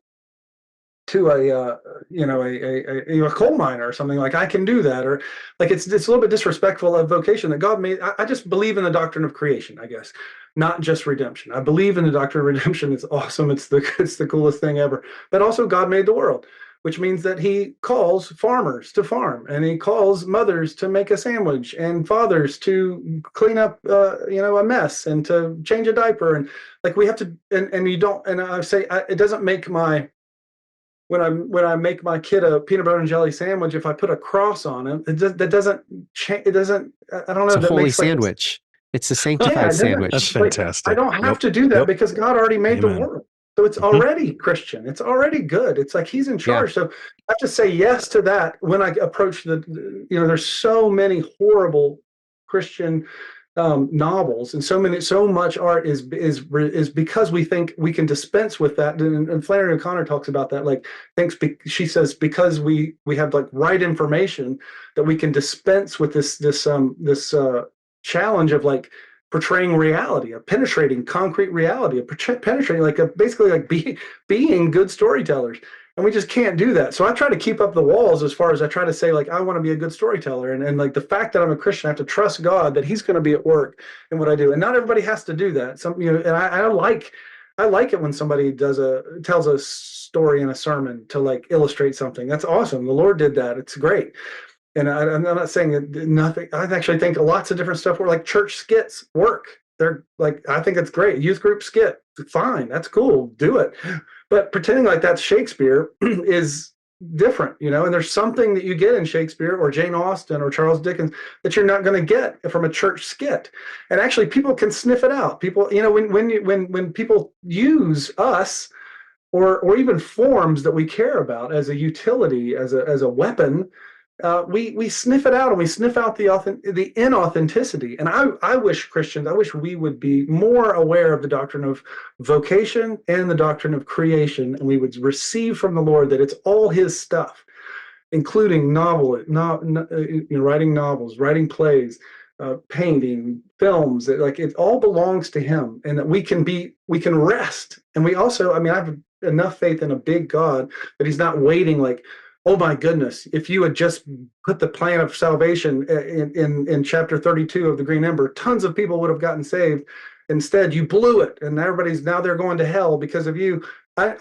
coal miner or something. Like I can do that, or like it's a little bit disrespectful of vocation that God made. I just believe in the doctrine of creation, I guess, not just redemption. I believe in the doctrine of redemption. It's awesome. It's the coolest thing ever. But also God made the world, which means that he calls farmers to farm, and he calls mothers to make a sandwich, and fathers to clean up a mess and to change a diaper. And like we have to, and you don't, and I say it doesn't make my when I make my kid a peanut butter and jelly sandwich, if I put a cross on it, that doesn't change. It doesn't. I don't know. It's a That holy makes like sandwich. It's a yeah, sanctified it doesn't, sandwich. That's like, fantastic. I don't have Yep. to do that Yep. because God already made the Amen. world. So it's Mhm. already Christian. It's already good. It's like he's in charge. So I have to say yes to that when I approach there's so many horrible Christian novels, and so much art is because we think we can dispense with that. And Flannery O'Connor talks about that. Like, she says because we have like right information that we can dispense with this challenge of like portraying reality, of penetrating concrete reality, of penetrating basically like being good storytellers. And we just can't do that. So I try to keep up the walls as far as I try to say, like, I want to be a good storyteller. And like the fact that I'm a Christian, I have to trust God that he's going to be at work in what I do. And not everybody has to do that. And I like it when somebody tells a story in a sermon to like illustrate something. That's awesome. The Lord did that. It's great. And I'm not saying that nothing. I actually think lots of different stuff where like church skits work. They're like, I think it's great. Youth group skit, fine. That's cool. Do it. But pretending like that's Shakespeare is different, and there's something that you get in Shakespeare or Jane Austen or Charles Dickens that you're not going to get from a church skit. And actually people can sniff it out. People, when people use us or even forms that we care about as a utility, as a weapon, we sniff it out, and we sniff out the inauthenticity. And I wish Christians, I wish we would be more aware of the doctrine of vocation and the doctrine of creation, and we would receive from the Lord that it's all his stuff, including writing novels, writing plays, painting, films. It all belongs to him, and that we can rest. And we also, I have enough faith in a big God that he's not waiting like, oh my goodness, if you had just put the plan of salvation in chapter 32 of the Green Ember, tons of people would have gotten saved. Instead, you blew it, and they're going to hell because of you. I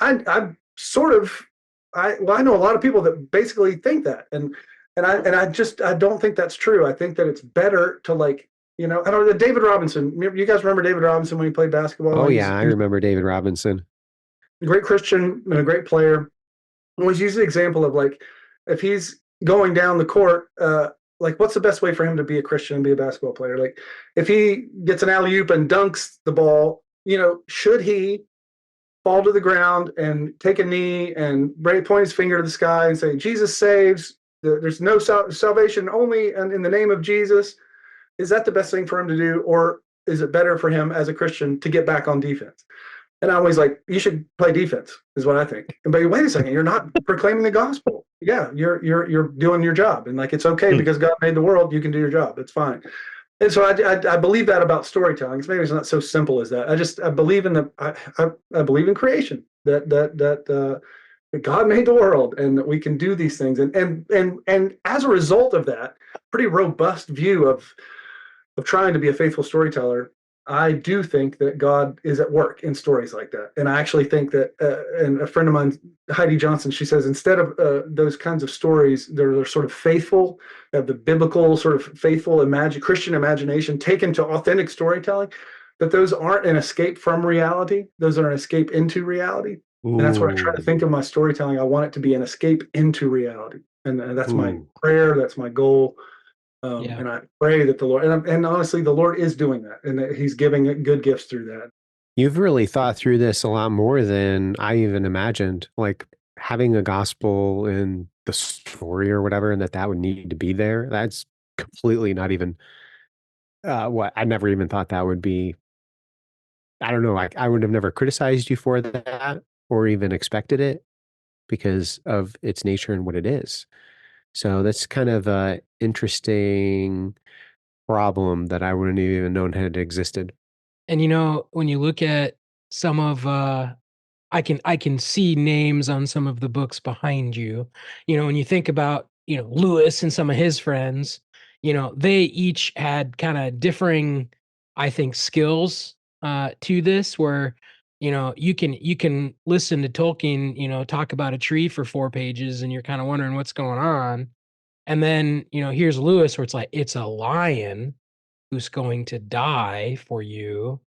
know a lot of people that basically think that, and I don't think that's true. I think that it's better to I don't know, David Robinson. You guys remember David Robinson when he played basketball? Oh yeah, I remember David Robinson. Great Christian and a great player. Always use the example of like, if he's going down the court, what's the best way for him to be a Christian and be a basketball player? Like, if he gets an alley-oop and dunks the ball, should he fall to the ground and take a knee and point his finger to the sky and say, Jesus saves, there's no salvation only in the name of Jesus? Is that the best thing for him to do? Or is it better for him as a Christian to get back on defense? And I always like, you should play defense, is what I think. But wait a second, you're not proclaiming the gospel. Yeah, you're doing your job, and like, it's okay because God made the world. You can do your job. It's fine. And so I believe that about storytelling. Maybe it's not so simple as that. I believe in I believe in creation, that God made the world, and that we can do these things. And as a result of that pretty robust view of trying to be a faithful storyteller, I do think that God is at work in stories like that. And I actually think that, and a friend of mine, Heidi Johnson, she says, instead of those kinds of stories, they're sort of faithful, the biblical sort of faithful Christian imagination taken to authentic storytelling, that those aren't an escape from reality. Those are an escape into reality. Ooh. And that's what I try to think of my storytelling. I want it to be an escape into reality. And that's my prayer. That's my goal. And I pray that the Lord, and honestly, the Lord is doing that, and that he's giving good gifts through that. You've really thought through this a lot more than I even imagined, like having a gospel in the story or whatever, and that would need to be there. That's completely not even what I never even thought that would be. I don't know. Like, I would have never criticized you for that or even expected it because of its nature and what it is. So that's kind of a interesting problem that I wouldn't even known had existed. And when you look at some of I can see names on some of the books behind you. When you think about, Lewis and some of his friends, they each had kind of differing, I think, skills to this, where you can listen to Tolkien, talk about a tree for 4 pages and you're kind of wondering what's going on. And then, here's Lewis, where it's like, it's a lion who's going to die for you.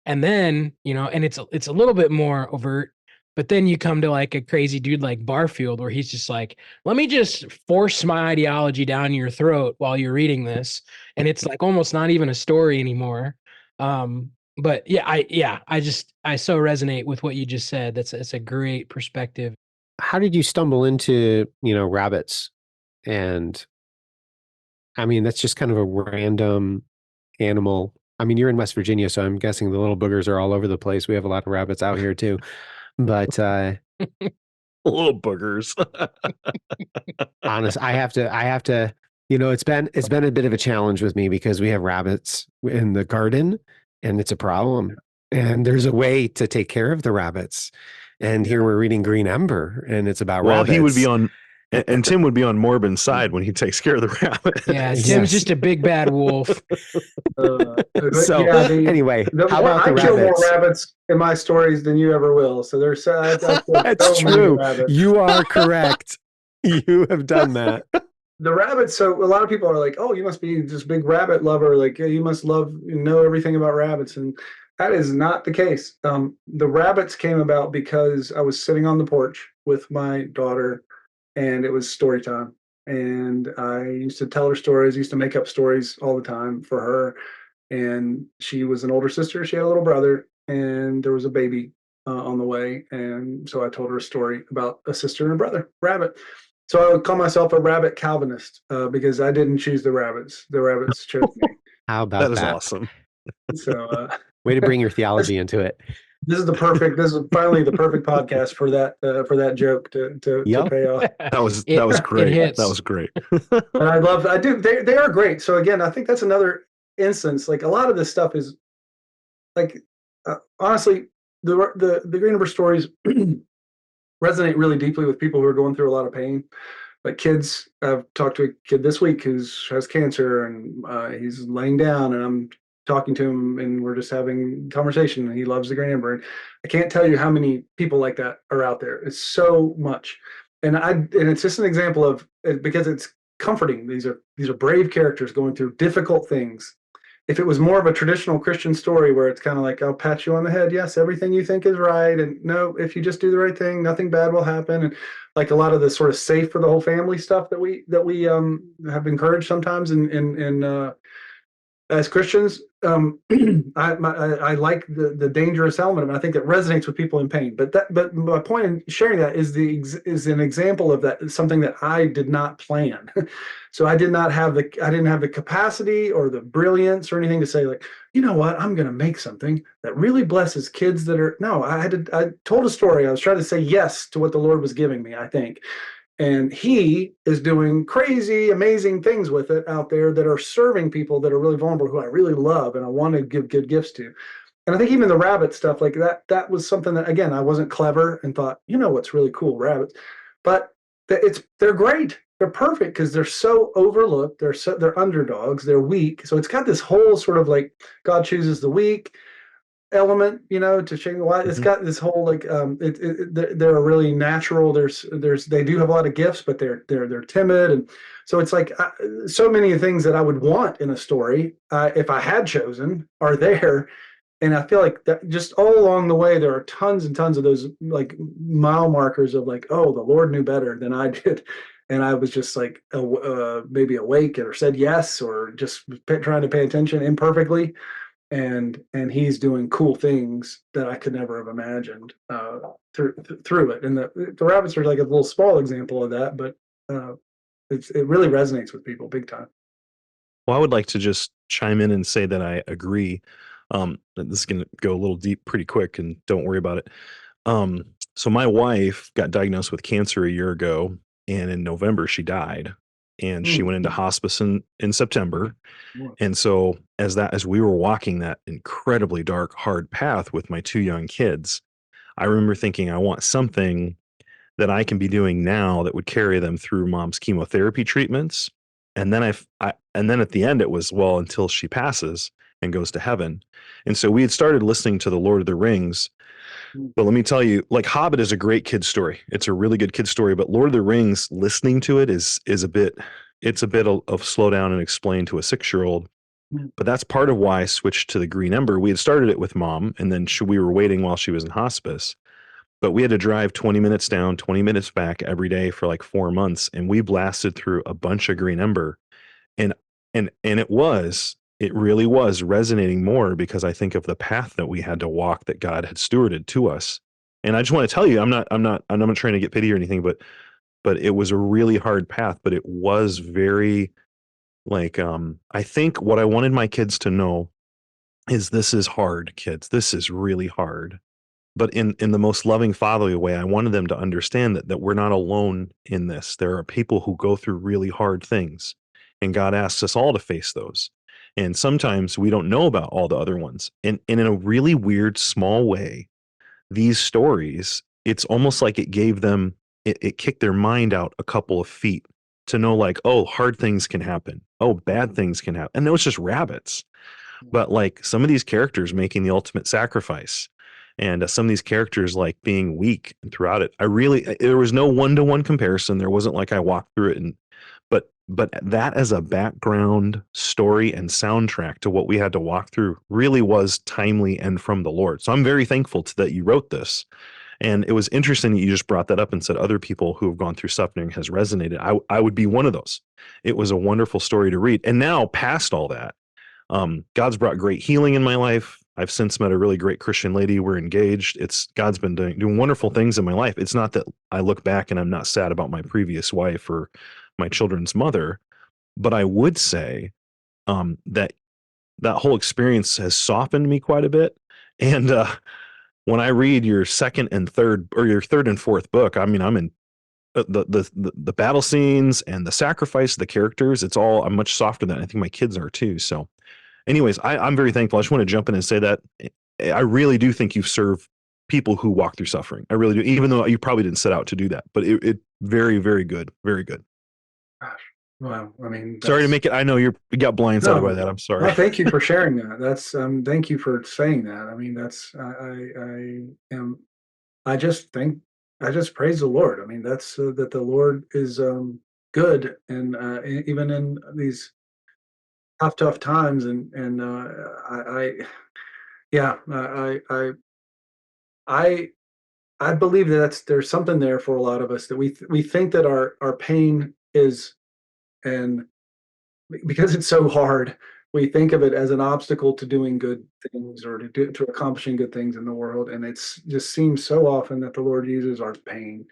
And then, and it's a little bit more overt, But then you come to like a crazy dude like Barfield, where he's just like, let me just force my ideology down your throat while you're reading this. And it's like almost not even a story anymore. But I so resonate with what you just said. It's a great perspective. How did you stumble into, rabbits? And I mean, that's just kind of a random animal. I mean, you're in West Virginia, so I'm guessing the little boogers are all over the place. We have a lot of rabbits out here too. But Little boogers. honest, I have to, it's been a bit of a challenge with me because we have rabbits in the garden and it's a problem. And there's a way to take care of the rabbits. And here we're reading Green Ember and it's about Well, rabbits. he would be on, and Tim would be on Morbin's side when he takes care of the rabbit. Yeah, Tim's Yes. just a big bad wolf. Anyway, how about the I kill more rabbits? rabbits in my stories than you ever will. So there's That's true. You are correct. You have done that. The rabbits. So a lot of people are like, "Oh, you must be just big rabbit lover. Like you must know everything about rabbits." And that is not the case. The rabbits came about because I was sitting on the porch with my daughter, and it was story time. And I used to tell her stories. Used to make up stories all the time for her. And she was an older sister. She had a little brother, and there was a baby on the way. And so I told her a story about a sister and a brother, rabbit. So I would call myself a rabbit Calvinist because I didn't choose the rabbits. The rabbits chose me. How about That is awesome. So way to bring your theology into it. This is finally the perfect podcast for that joke to Yep. pay off. That was great. hits. That was great. And I do. They are great. So again, I think that's another instance. Like a lot of this stuff is like honestly, the Green Ember stories resonate really deeply with people who are going through a lot of pain. Like kids, I've talked to a kid this week who has cancer and he's laying down, and I'm talking to him and we're just having conversation, and he loves the Green Ember. And I can't tell you how many people like that are out there. It's so much. And it's just an example of because it's comforting. These are brave characters going through difficult things. If it was more of a traditional Christian story where it's kind of like, I'll pat you on the head. Yes, everything you think is right. And no, if you just do the right thing, nothing bad will happen. And like a lot of the sort of safe for the whole family stuff that we have encouraged sometimes in as Christians, I like the dangerous element of it. I think it resonates with people in pain. But my point in sharing that is an example of that, something that I did not plan. So I didn't have the capacity or the brilliance or anything to say like, you know what, I'm going to make something that really blesses kids that are. No, I told a story. I was trying to say yes to what the Lord was giving me, I think. And he is doing crazy, amazing things with it out there that are serving people that are really vulnerable, who I really love and I want to give good gifts to. And I think even the rabbit stuff like that was something that, again, I wasn't clever and thought, what's really cool, rabbits. But they're great. They're perfect because they're so overlooked. They're underdogs. They're weak. So it's got this whole sort of like God chooses the weak element, to shame the white. It's got this whole like they're really natural. They do have a lot of gifts, but they're timid, and so it's like so many things that I would want in a story if I had chosen are there. And I feel like that just all along the way there are tons and tons of those like mile markers of like, oh, the Lord knew better than I did. And I was just like maybe awake or said yes or just trying to pay attention imperfectly. And he's doing cool things that I could never have imagined through it. And the rabbits are like a little small example of that, but it really resonates with people big time. Well, I would like to just chime in and say that I agree. This is going to go a little deep pretty quick, and don't worry about it. So my wife got diagnosed with cancer a year ago, and in November she died. And she went into hospice in September. And so as we were walking that incredibly dark, hard path with my two young kids, I remember thinking, I want something that I can be doing now that would carry them through mom's chemotherapy treatments. And then and then at the end it was, well, until she passes and goes to heaven. And so we had started listening to the Lord of the Rings. But let me tell you, like Hobbit is a great kid story. It's a really good kid story, but Lord of the Rings, listening to it is a bit of slow down and explain to a 6-year-old. But that's part of why I switched to the Green Ember. We had started it with mom, and then we were waiting while she was in hospice. but we had to drive 20 minutes down, 20 minutes back every day for like 4 months. And we blasted through a bunch of Green Ember. And it really was resonating more because I think of the path that we had to walk that God had stewarded to us. And I just want to tell you, I'm not trying to get pity or anything, but it was a really hard path, but it was very like, I think what I wanted my kids to know is this is hard, kids. This is really hard. But in the most loving, fatherly way, I wanted them to understand that we're not alone in this. There are people who go through really hard things, and God asks us all to face those. And sometimes we don't know about all the other ones. And in a really weird, small way, these stories, it's almost like it gave them, it kicked their mind out a couple of feet to know, like, oh, hard things can happen. Oh, bad things can happen. And it was just rabbits. But like some of these characters making the ultimate sacrifice, and some of these characters like being weak throughout it. There was no one-to-one comparison. There wasn't like I walked through it, but that as a background story and soundtrack to what we had to walk through really was timely and from the Lord. So I'm very thankful that you wrote this. And it was interesting that you just brought that up and said other people who have gone through suffering has resonated. I would be one of those. It was a wonderful story to read. And now past all that, God's brought great healing in my life. I've since met a really great Christian lady. We're engaged. God's been doing wonderful things in my life. It's not that I look back and I'm not sad about my previous wife or my children's mother, but I would say that whole experience has softened me quite a bit. And when I read your second and third, or your third and fourth book, I mean, I'm in the battle scenes and the sacrifice of the characters. I'm much softer than I think my kids are too. So anyways, I'm very thankful. I just want to jump in and say that I really do think you've served people who walk through suffering. I really do, even though you probably didn't set out to do that, but it very, very good. Very good. Gosh. Well, I mean, sorry to make it. I know you got blindsided by that. I'm sorry. Well, thank you for sharing that. That's thank you for saying that. I mean, that's I just praise the Lord. I mean, that's that the Lord is good, and even in these tough times, and I believe that there's something there for a lot of us, that we think that our pain is, and because it's so hard, we think of it as an obstacle to doing good things, or to accomplishing good things in the world. And it's just seems so often that the Lord uses our pain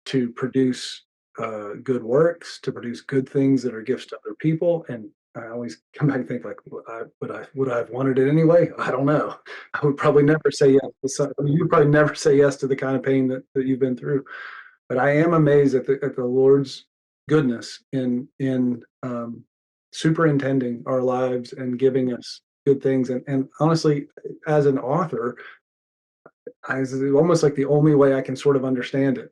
to produce good works, to produce good things that are gifts to other people. And I always come back and think, like, would I have wanted it anyway? I don't know. I would probably never say yes. I mean, you would probably never say yes to the kind of pain that you've been through. But I am amazed at the Lord's goodness in superintending our lives and giving us good things. And honestly, as an author, it's almost like the only way I can sort of understand it,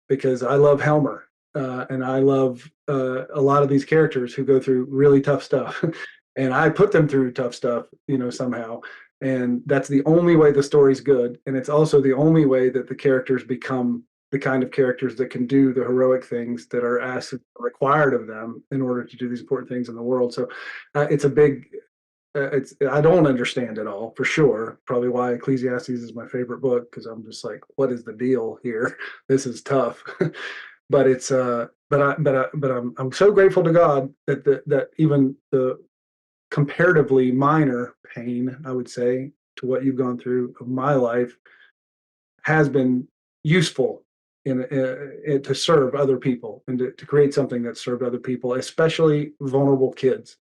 because I love Helmer, and I love a lot of these characters who go through really tough stuff, and I put them through tough stuff, somehow. And that's the only way the story's good. And it's also the only way that the characters become the kind of characters that can do the heroic things that are required of them in order to do these important things in the world. So it's a big, I don't understand it all, for sure. Probably why Ecclesiastes is my favorite book, because I'm just like, what is the deal here? This is tough. But it's I'm so grateful to God that even the comparatively minor pain, I would say, to what you've gone through of my life has been useful in to serve other people, and to create something that served other people, especially vulnerable kids.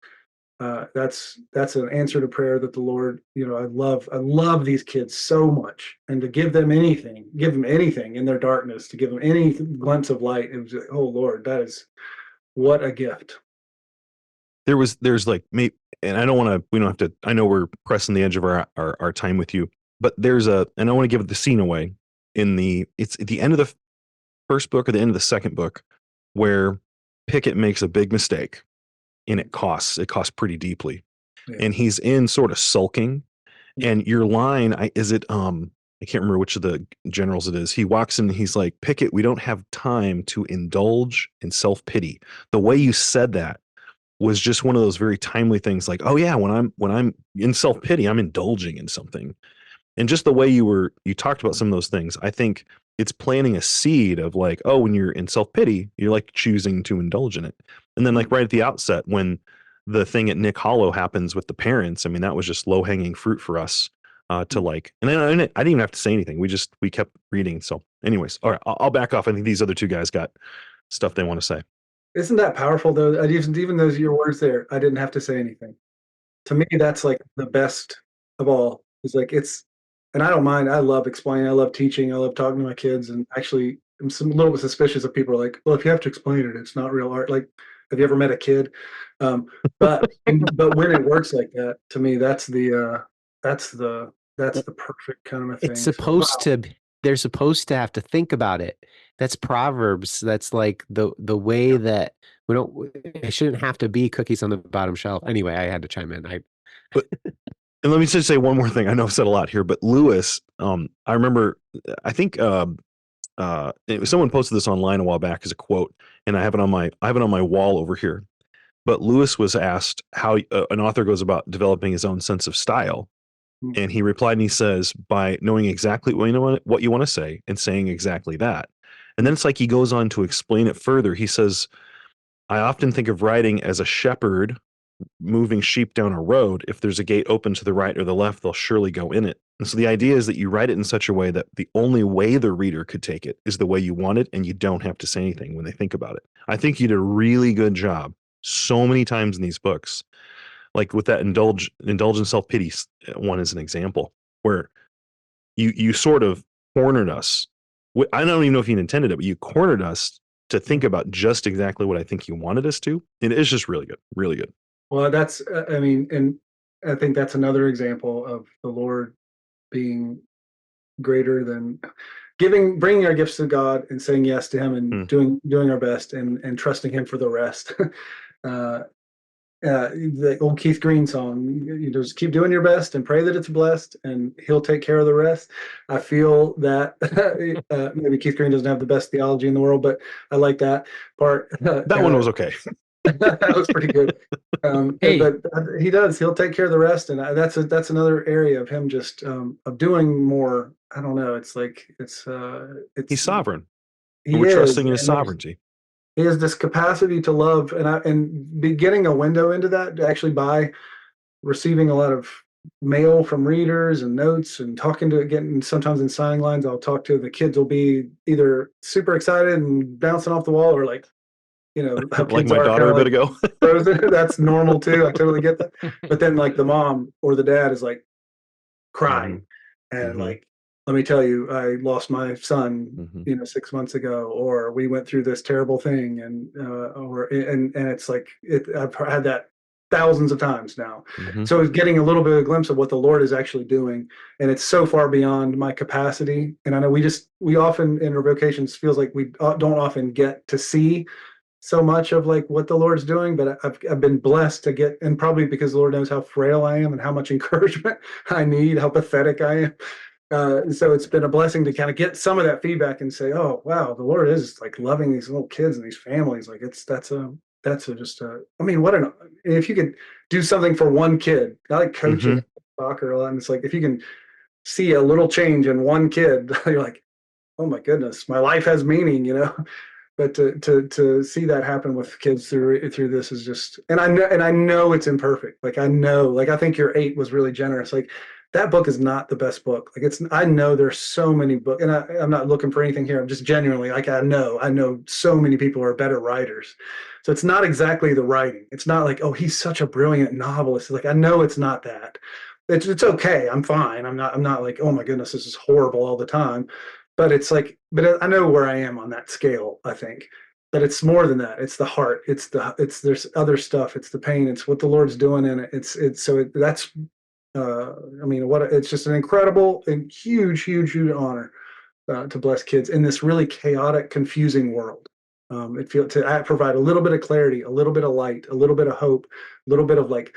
That's an answer to prayer that the Lord, I love these kids so much, and to give them anything in their darkness, to give them any glimpse of light. It was like, oh Lord, that is, what a gift. There's like me, and we don't have to, I know we're pressing the edge of our time with you, but and I want to give the scene away it's at the end of the first book or the end of the second book, where Pickett makes a big mistake, and it costs pretty deeply. Yeah. And he's in sort of sulking, and your line, I can't remember which of the generals it is. He walks in and he's like, Pickett, we don't have time to indulge in self-pity. The way you said that was just one of those very timely things, like, oh yeah, when I'm in self-pity, I'm indulging in something. And just the way you talked about some of those things, I think it's planting a seed of like, oh, when you're in self-pity, you're like choosing to indulge in it. And then like right at the outset, when the thing at Nick Hollow happens with the parents, I mean, that was just low-hanging fruit for us to like, and then I didn't even have to say anything. We kept reading. So anyways, all right, I'll back off. I think these other two guys got stuff they want to say. Isn't that powerful though? Even those your words there, I didn't have to say anything. To me, that's like the best of all. It's like and I don't mind. I love explaining. I love teaching. I love talking to my kids. And actually, I'm a little bit suspicious of people are like, well, if you have to explain it, it's not real art. Like, have you ever met a kid? But when it works like that, to me, that's the perfect kind of a thing. It's supposed to. They're supposed to have to think about it. That's Proverbs. That's like the way that we don't. It shouldn't have to be cookies on the bottom shelf. Anyway, I had to chime in. And let me just say one more thing. I know I've said a lot here, but Lewis, I remember, I think someone posted this online a while back as a quote, and I have it on my wall over here. But Lewis was asked how an author goes about developing his own sense of style. And he replied and he says, by knowing exactly what you want to say and saying exactly that. And then it's like he goes on to explain it further. He says, I often think of writing as a shepherd moving sheep down a road. If there's a gate open to the right or the left, they'll surely go in it. And so the idea is that you write it in such a way that the only way the reader could take it is the way you want it, and you don't have to say anything when they think about it. I think you did a really good job so many times in these books. Like with that indulge in self-pity one as an example, where you sort of cornered us. I don't even know if you intended it, but you cornered us to think about just exactly what I think you wanted us to. And it's just really good, really good. Well, that's, I mean, and I think that's another example of the Lord being greater than bringing our gifts to God and saying yes to Him and doing our best and trusting Him for the rest. The old Keith Green song, you just keep doing your best and pray that it's blessed and He'll take care of the rest. I feel that maybe Keith Green doesn't have the best theology in the world, but I like that part. That one was okay. That was pretty good. Hey. But he does. He'll take care of the rest, and that's another area of him just of doing more. I don't know. It's like it's he's sovereign. We're trusting in His sovereignty. He has this capacity to love, and be getting a window into that actually by receiving a lot of mail from readers and notes and getting sometimes in signing lines. I'll talk to the kids. Will be either super excited and bouncing off the wall, or like, like my daughter a bit ago. Frozen. That's normal too. I totally get that. But then like the mom or the dad is like crying and like, let me tell you, I lost my son, 6 months ago, or we went through this terrible thing. And it's like, I've had that thousands of times now. So it's getting a little bit of a glimpse of what the Lord is actually doing. And it's so far beyond my capacity. And I know we often in our vocations feels like we don't often get to see so much of like what the Lord's doing, but I've been blessed to get, and probably because the Lord knows how frail I am and how much encouragement I need, how pathetic I am. So it's been a blessing to kind of get some of that feedback and say, oh, wow, the Lord is like loving these little kids and these families. Like I mean, if you could do something for one kid, I like coaching soccer a lot. And it's like, if you can see a little change in one kid, you're like, oh my goodness, my life has meaning, But to see that happen with kids through this is just, and I know it's imperfect. Like I think your 8 was really generous. Like that book is not the best book. Like I know there's so many books, and I'm not looking for anything here. I'm just genuinely like I know so many people are better writers. So it's not exactly the writing. It's not like, oh, he's such a brilliant novelist. Like I know it's not that. It's okay. I'm fine. I'm not like, oh my goodness, this is horrible all the time. But it's like, but I know where I am on that scale, I think. But it's more than that. It's the heart. There's other stuff. It's the pain. It's what the Lord's doing in it. That's, I mean, it's just an incredible and huge honor to bless kids in this really chaotic, confusing world. It feels to provide a little bit of clarity, a little bit of light, a little bit of hope, a little bit of like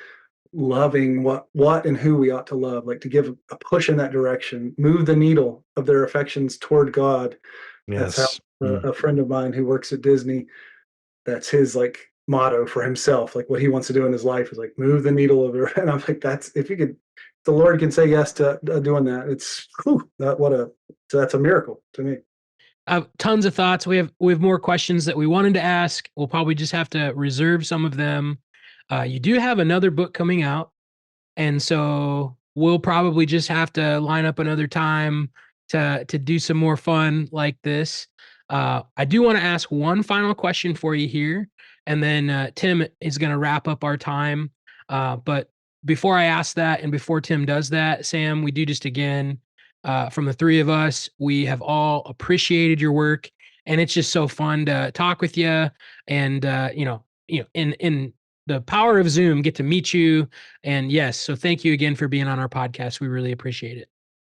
loving what and who we ought to love, like to give a push in that direction, move the needle of their affections toward God. Yes. That's how a friend of mine who works at Disney, that's his like motto for himself. Like what he wants to do in his life is like move the needle of it. And I'm like, if the Lord can say yes to doing that, that's a miracle to me. tons of thoughts. We have more questions that we wanted to ask. We'll probably just have to reserve some of them. You do have another book coming out, and so we'll probably just have to line up another time to do some more fun like this. I do want to ask one final question for you here, and then Tim is going to wrap up our time. But before I ask that, and before Tim does that, Sam, we do just again, from the three of us, we have all appreciated your work, and it's just so fun to talk with you, and in the power of Zoom, get to meet you. And yes, so thank you again for being on our podcast. We really appreciate it.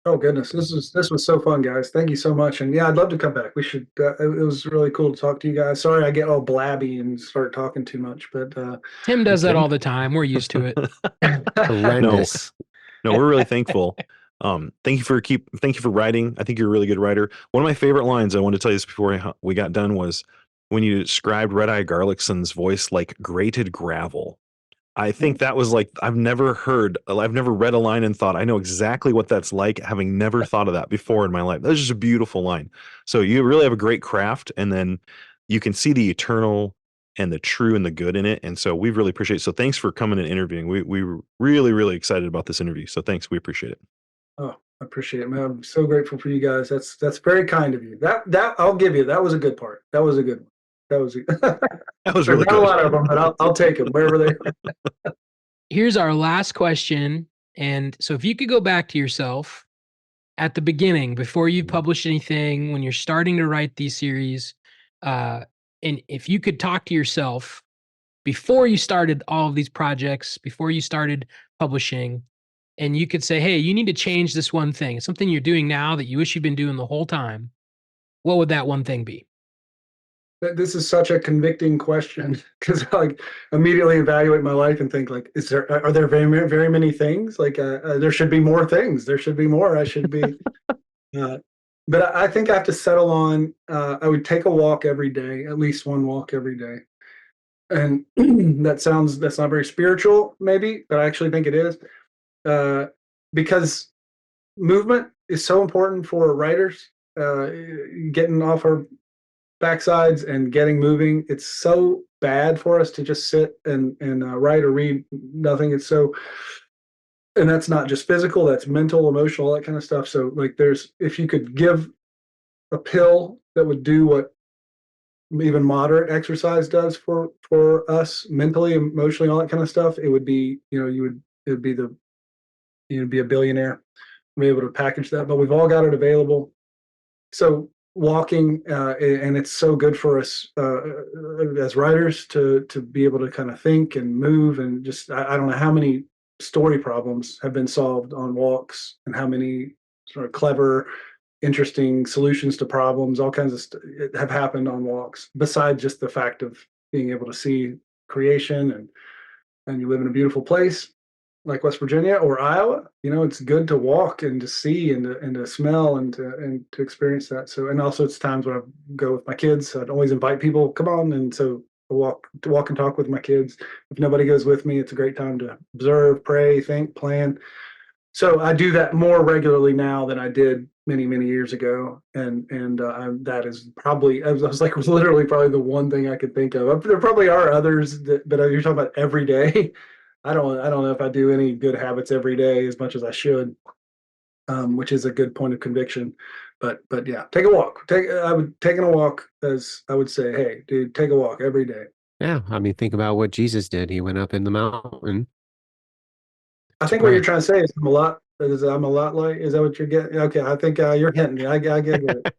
Oh goodness, this was so fun, guys. Thank you so much. And yeah, I'd love to come back. We should. It was really cool to talk to you guys. Sorry, I get all blabby and start talking too much, but Tim does that all the time. We're used to it. Horrendous. No, we're really thankful. Thank you for writing. I think you're a really good writer. One of my favorite lines I wanted to tell you this before we got done was when you described Red Eye Garlickson's voice like grated gravel. I think that was like, I've never read a line and thought, I know exactly what that's like, having never thought of that before in my life. That was just a beautiful line. So you really have a great craft, and then you can see the eternal and the true and the good in it. And so we really appreciate it. So thanks for coming and interviewing. We were really, really excited about this interview. So thanks. We appreciate it. oh, I appreciate it, man. I'm so grateful for you guys. That's very kind of you. That I'll give you. That was a good part. That was a good one. That was That was there's really not good. a lot of them, but I'll take them wherever they are. Here's our last question. And so if you could go back to yourself at the beginning, before you published anything, when you're starting to write these series, and if you could talk to yourself before you started all of these projects, before you started publishing, and you could say, hey, you need to change this one thing. It's something you're doing now that you wish you'd been doing the whole time. What would that one thing be? This is such a convicting question because I like immediately evaluate my life and think like, are there very many things? Like there should be more things. There should be more. I should be. But I think I have to settle on. I would take a walk every day, at least one walk every day. And that's not very spiritual, maybe, but I actually think it is, because movement is so important for writers. Getting off our backsides and getting moving. It's so bad for us to just sit and write or read nothing. And that's not just physical, that's mental, emotional, that kind of stuff. So like if you could give a pill that would do what even moderate exercise does for us mentally, emotionally, all that kind of stuff, it would be, you'd be a billionaire, be able to package that, but we've all got it available. So walking, and it's so good for us as writers to be able to kind of think and move, and just I don't know how many story problems have been solved on walks, and how many sort of clever, interesting solutions to problems, all kinds of have happened on walks, besides just the fact of being able to see creation, and you live in a beautiful place like West Virginia or Iowa, it's good to walk and to see and to smell and to experience that. So, and also it's times when I go with my kids. So I'd always invite people, come on. And so I walk and talk with my kids. If nobody goes with me, it's a great time to observe, pray, think, plan. So I do that more regularly now than I did many, many years ago. And that is probably, I was like, literally probably the one thing I could think of. There probably are others but you're talking about every day. I don't know if I do any good habits every day as much as I should, which is a good point of conviction. But yeah, take a walk. Taking a walk, as I would say, hey, dude, take a walk every day. Yeah, I mean, think about what Jesus did. He went up in the mountain. I think what you're trying to say is I'm a lot like. Is that what you're getting? Okay, I think you're hitting me. I get it.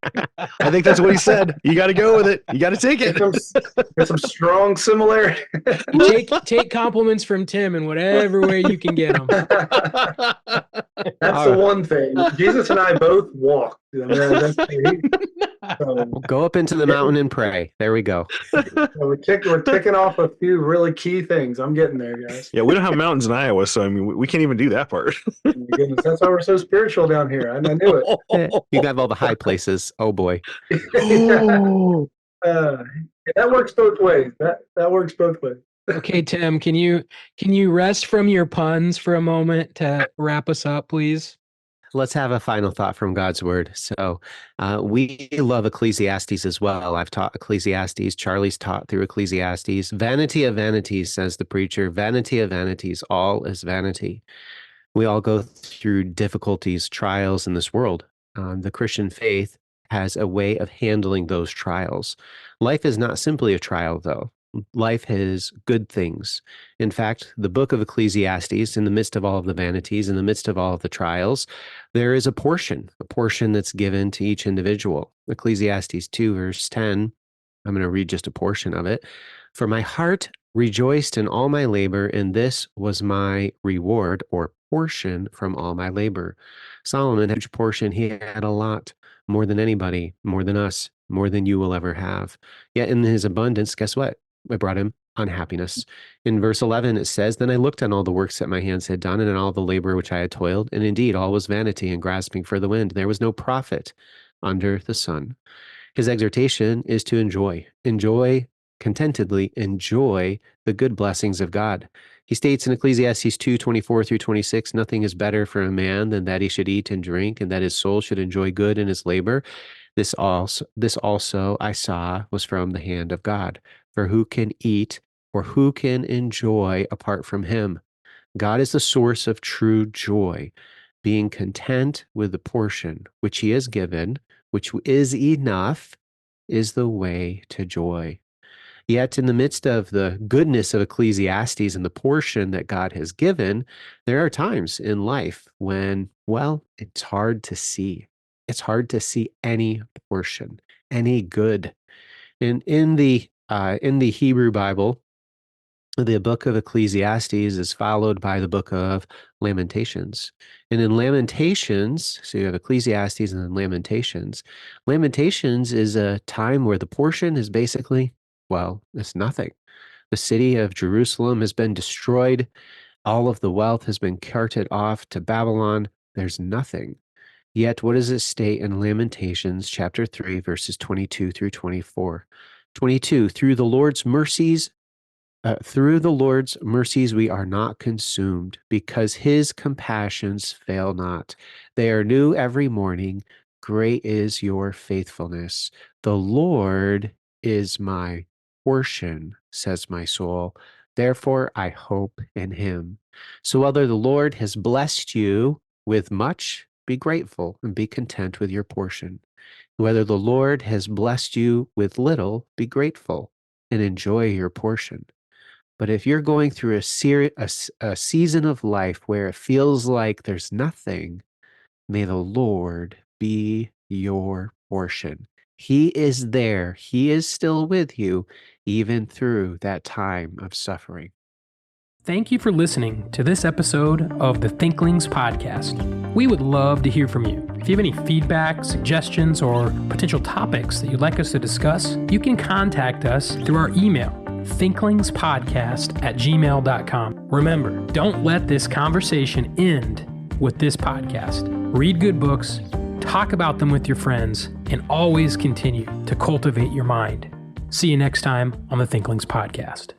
I think that's what he said. You got to go with it. You got to take it. There's some strong similarity. Take compliments from Tim in whatever way you can get them. That's the one thing. Jesus and I both walk. So, go up into the mountain and pray. There we go. So we're ticking off a few really key things. I'm getting there, guys. Yeah, we don't have mountains in Iowa, so I mean, we can't even do that part. Oh my goodness, that's why we're so spiritual down here. I knew it. You have all the high places. Oh boy. That works both ways. That works both ways. Okay, Tim, can you rest from your puns for a moment to wrap us up, please? Let's have a final thought from God's word. So we love Ecclesiastes as well. I've taught Ecclesiastes. Charlie's taught through Ecclesiastes. Vanity of vanities, says the preacher. Vanity of vanities. All is vanity. We all go through difficulties, trials in this world. The Christian faith has a way of handling those trials. Life is not simply a trial, though. Life has good things. In fact, the book of Ecclesiastes, in the midst of all of the vanities, in the midst of all of the trials, there is a portion that's given to each individual. Ecclesiastes 2, verse 10, I'm going to read just a portion of it. For my heart rejoiced in all my labor, and this was my reward or portion from all my labor. Solomon had a portion. He had a lot, more than anybody, more than us, more than you will ever have. Yet in his abundance, guess what? It brought him unhappiness. In verse 11, it says, Then I looked on all the works that my hands had done, and on all the labor which I had toiled, and indeed all was vanity and grasping for the wind. There was no profit under the sun. His exhortation is to enjoy contentedly, enjoy the good blessings of God. He states in Ecclesiastes 2:24 through 26, nothing is better for a man than that he should eat and drink, and that his soul should enjoy good in his labor. This also I saw was from the hand of God. For who can eat or who can enjoy apart from him? God is the source of true joy. Being content with the portion which he has given, which is enough, is the way to joy. Yet in the midst of the goodness of Ecclesiastes and the portion that God has given, there are times in life when, well, it's hard to see. It's hard to see any portion, any good. And in the Hebrew Bible, the book of Ecclesiastes is followed by the book of Lamentations. And in Lamentations, so you have Ecclesiastes and then Lamentations. Lamentations is a time where the portion is basically, well, it's nothing. The city of Jerusalem has been destroyed. All of the wealth has been carted off to Babylon. There's nothing. Yet, what does it state in Lamentations chapter 3, verses 22 through 24? 22, through the Lord's mercies we are not consumed, because his compassions fail not. They are new every morning. Great is your faithfulness. The Lord is my portion, says my soul. Therefore, I hope in him. So whether the Lord has blessed you with much, be grateful and be content with your portion. Whether the Lord has blessed you with little, be grateful and enjoy your portion. But if you're going through a season of life where it feels like there's nothing, may the Lord be your portion. He is there. He is still with you, even through that time of suffering. Thank you for listening to this episode of the Thinklings podcast. We would love to hear from you. If you have any feedback, suggestions, or potential topics that you'd like us to discuss, you can contact us through our email, thinklingspodcast@gmail.com. Remember, don't let this conversation end with this podcast. Read good books, talk about them with your friends, and always continue to cultivate your mind. See you next time on the Thinklings podcast.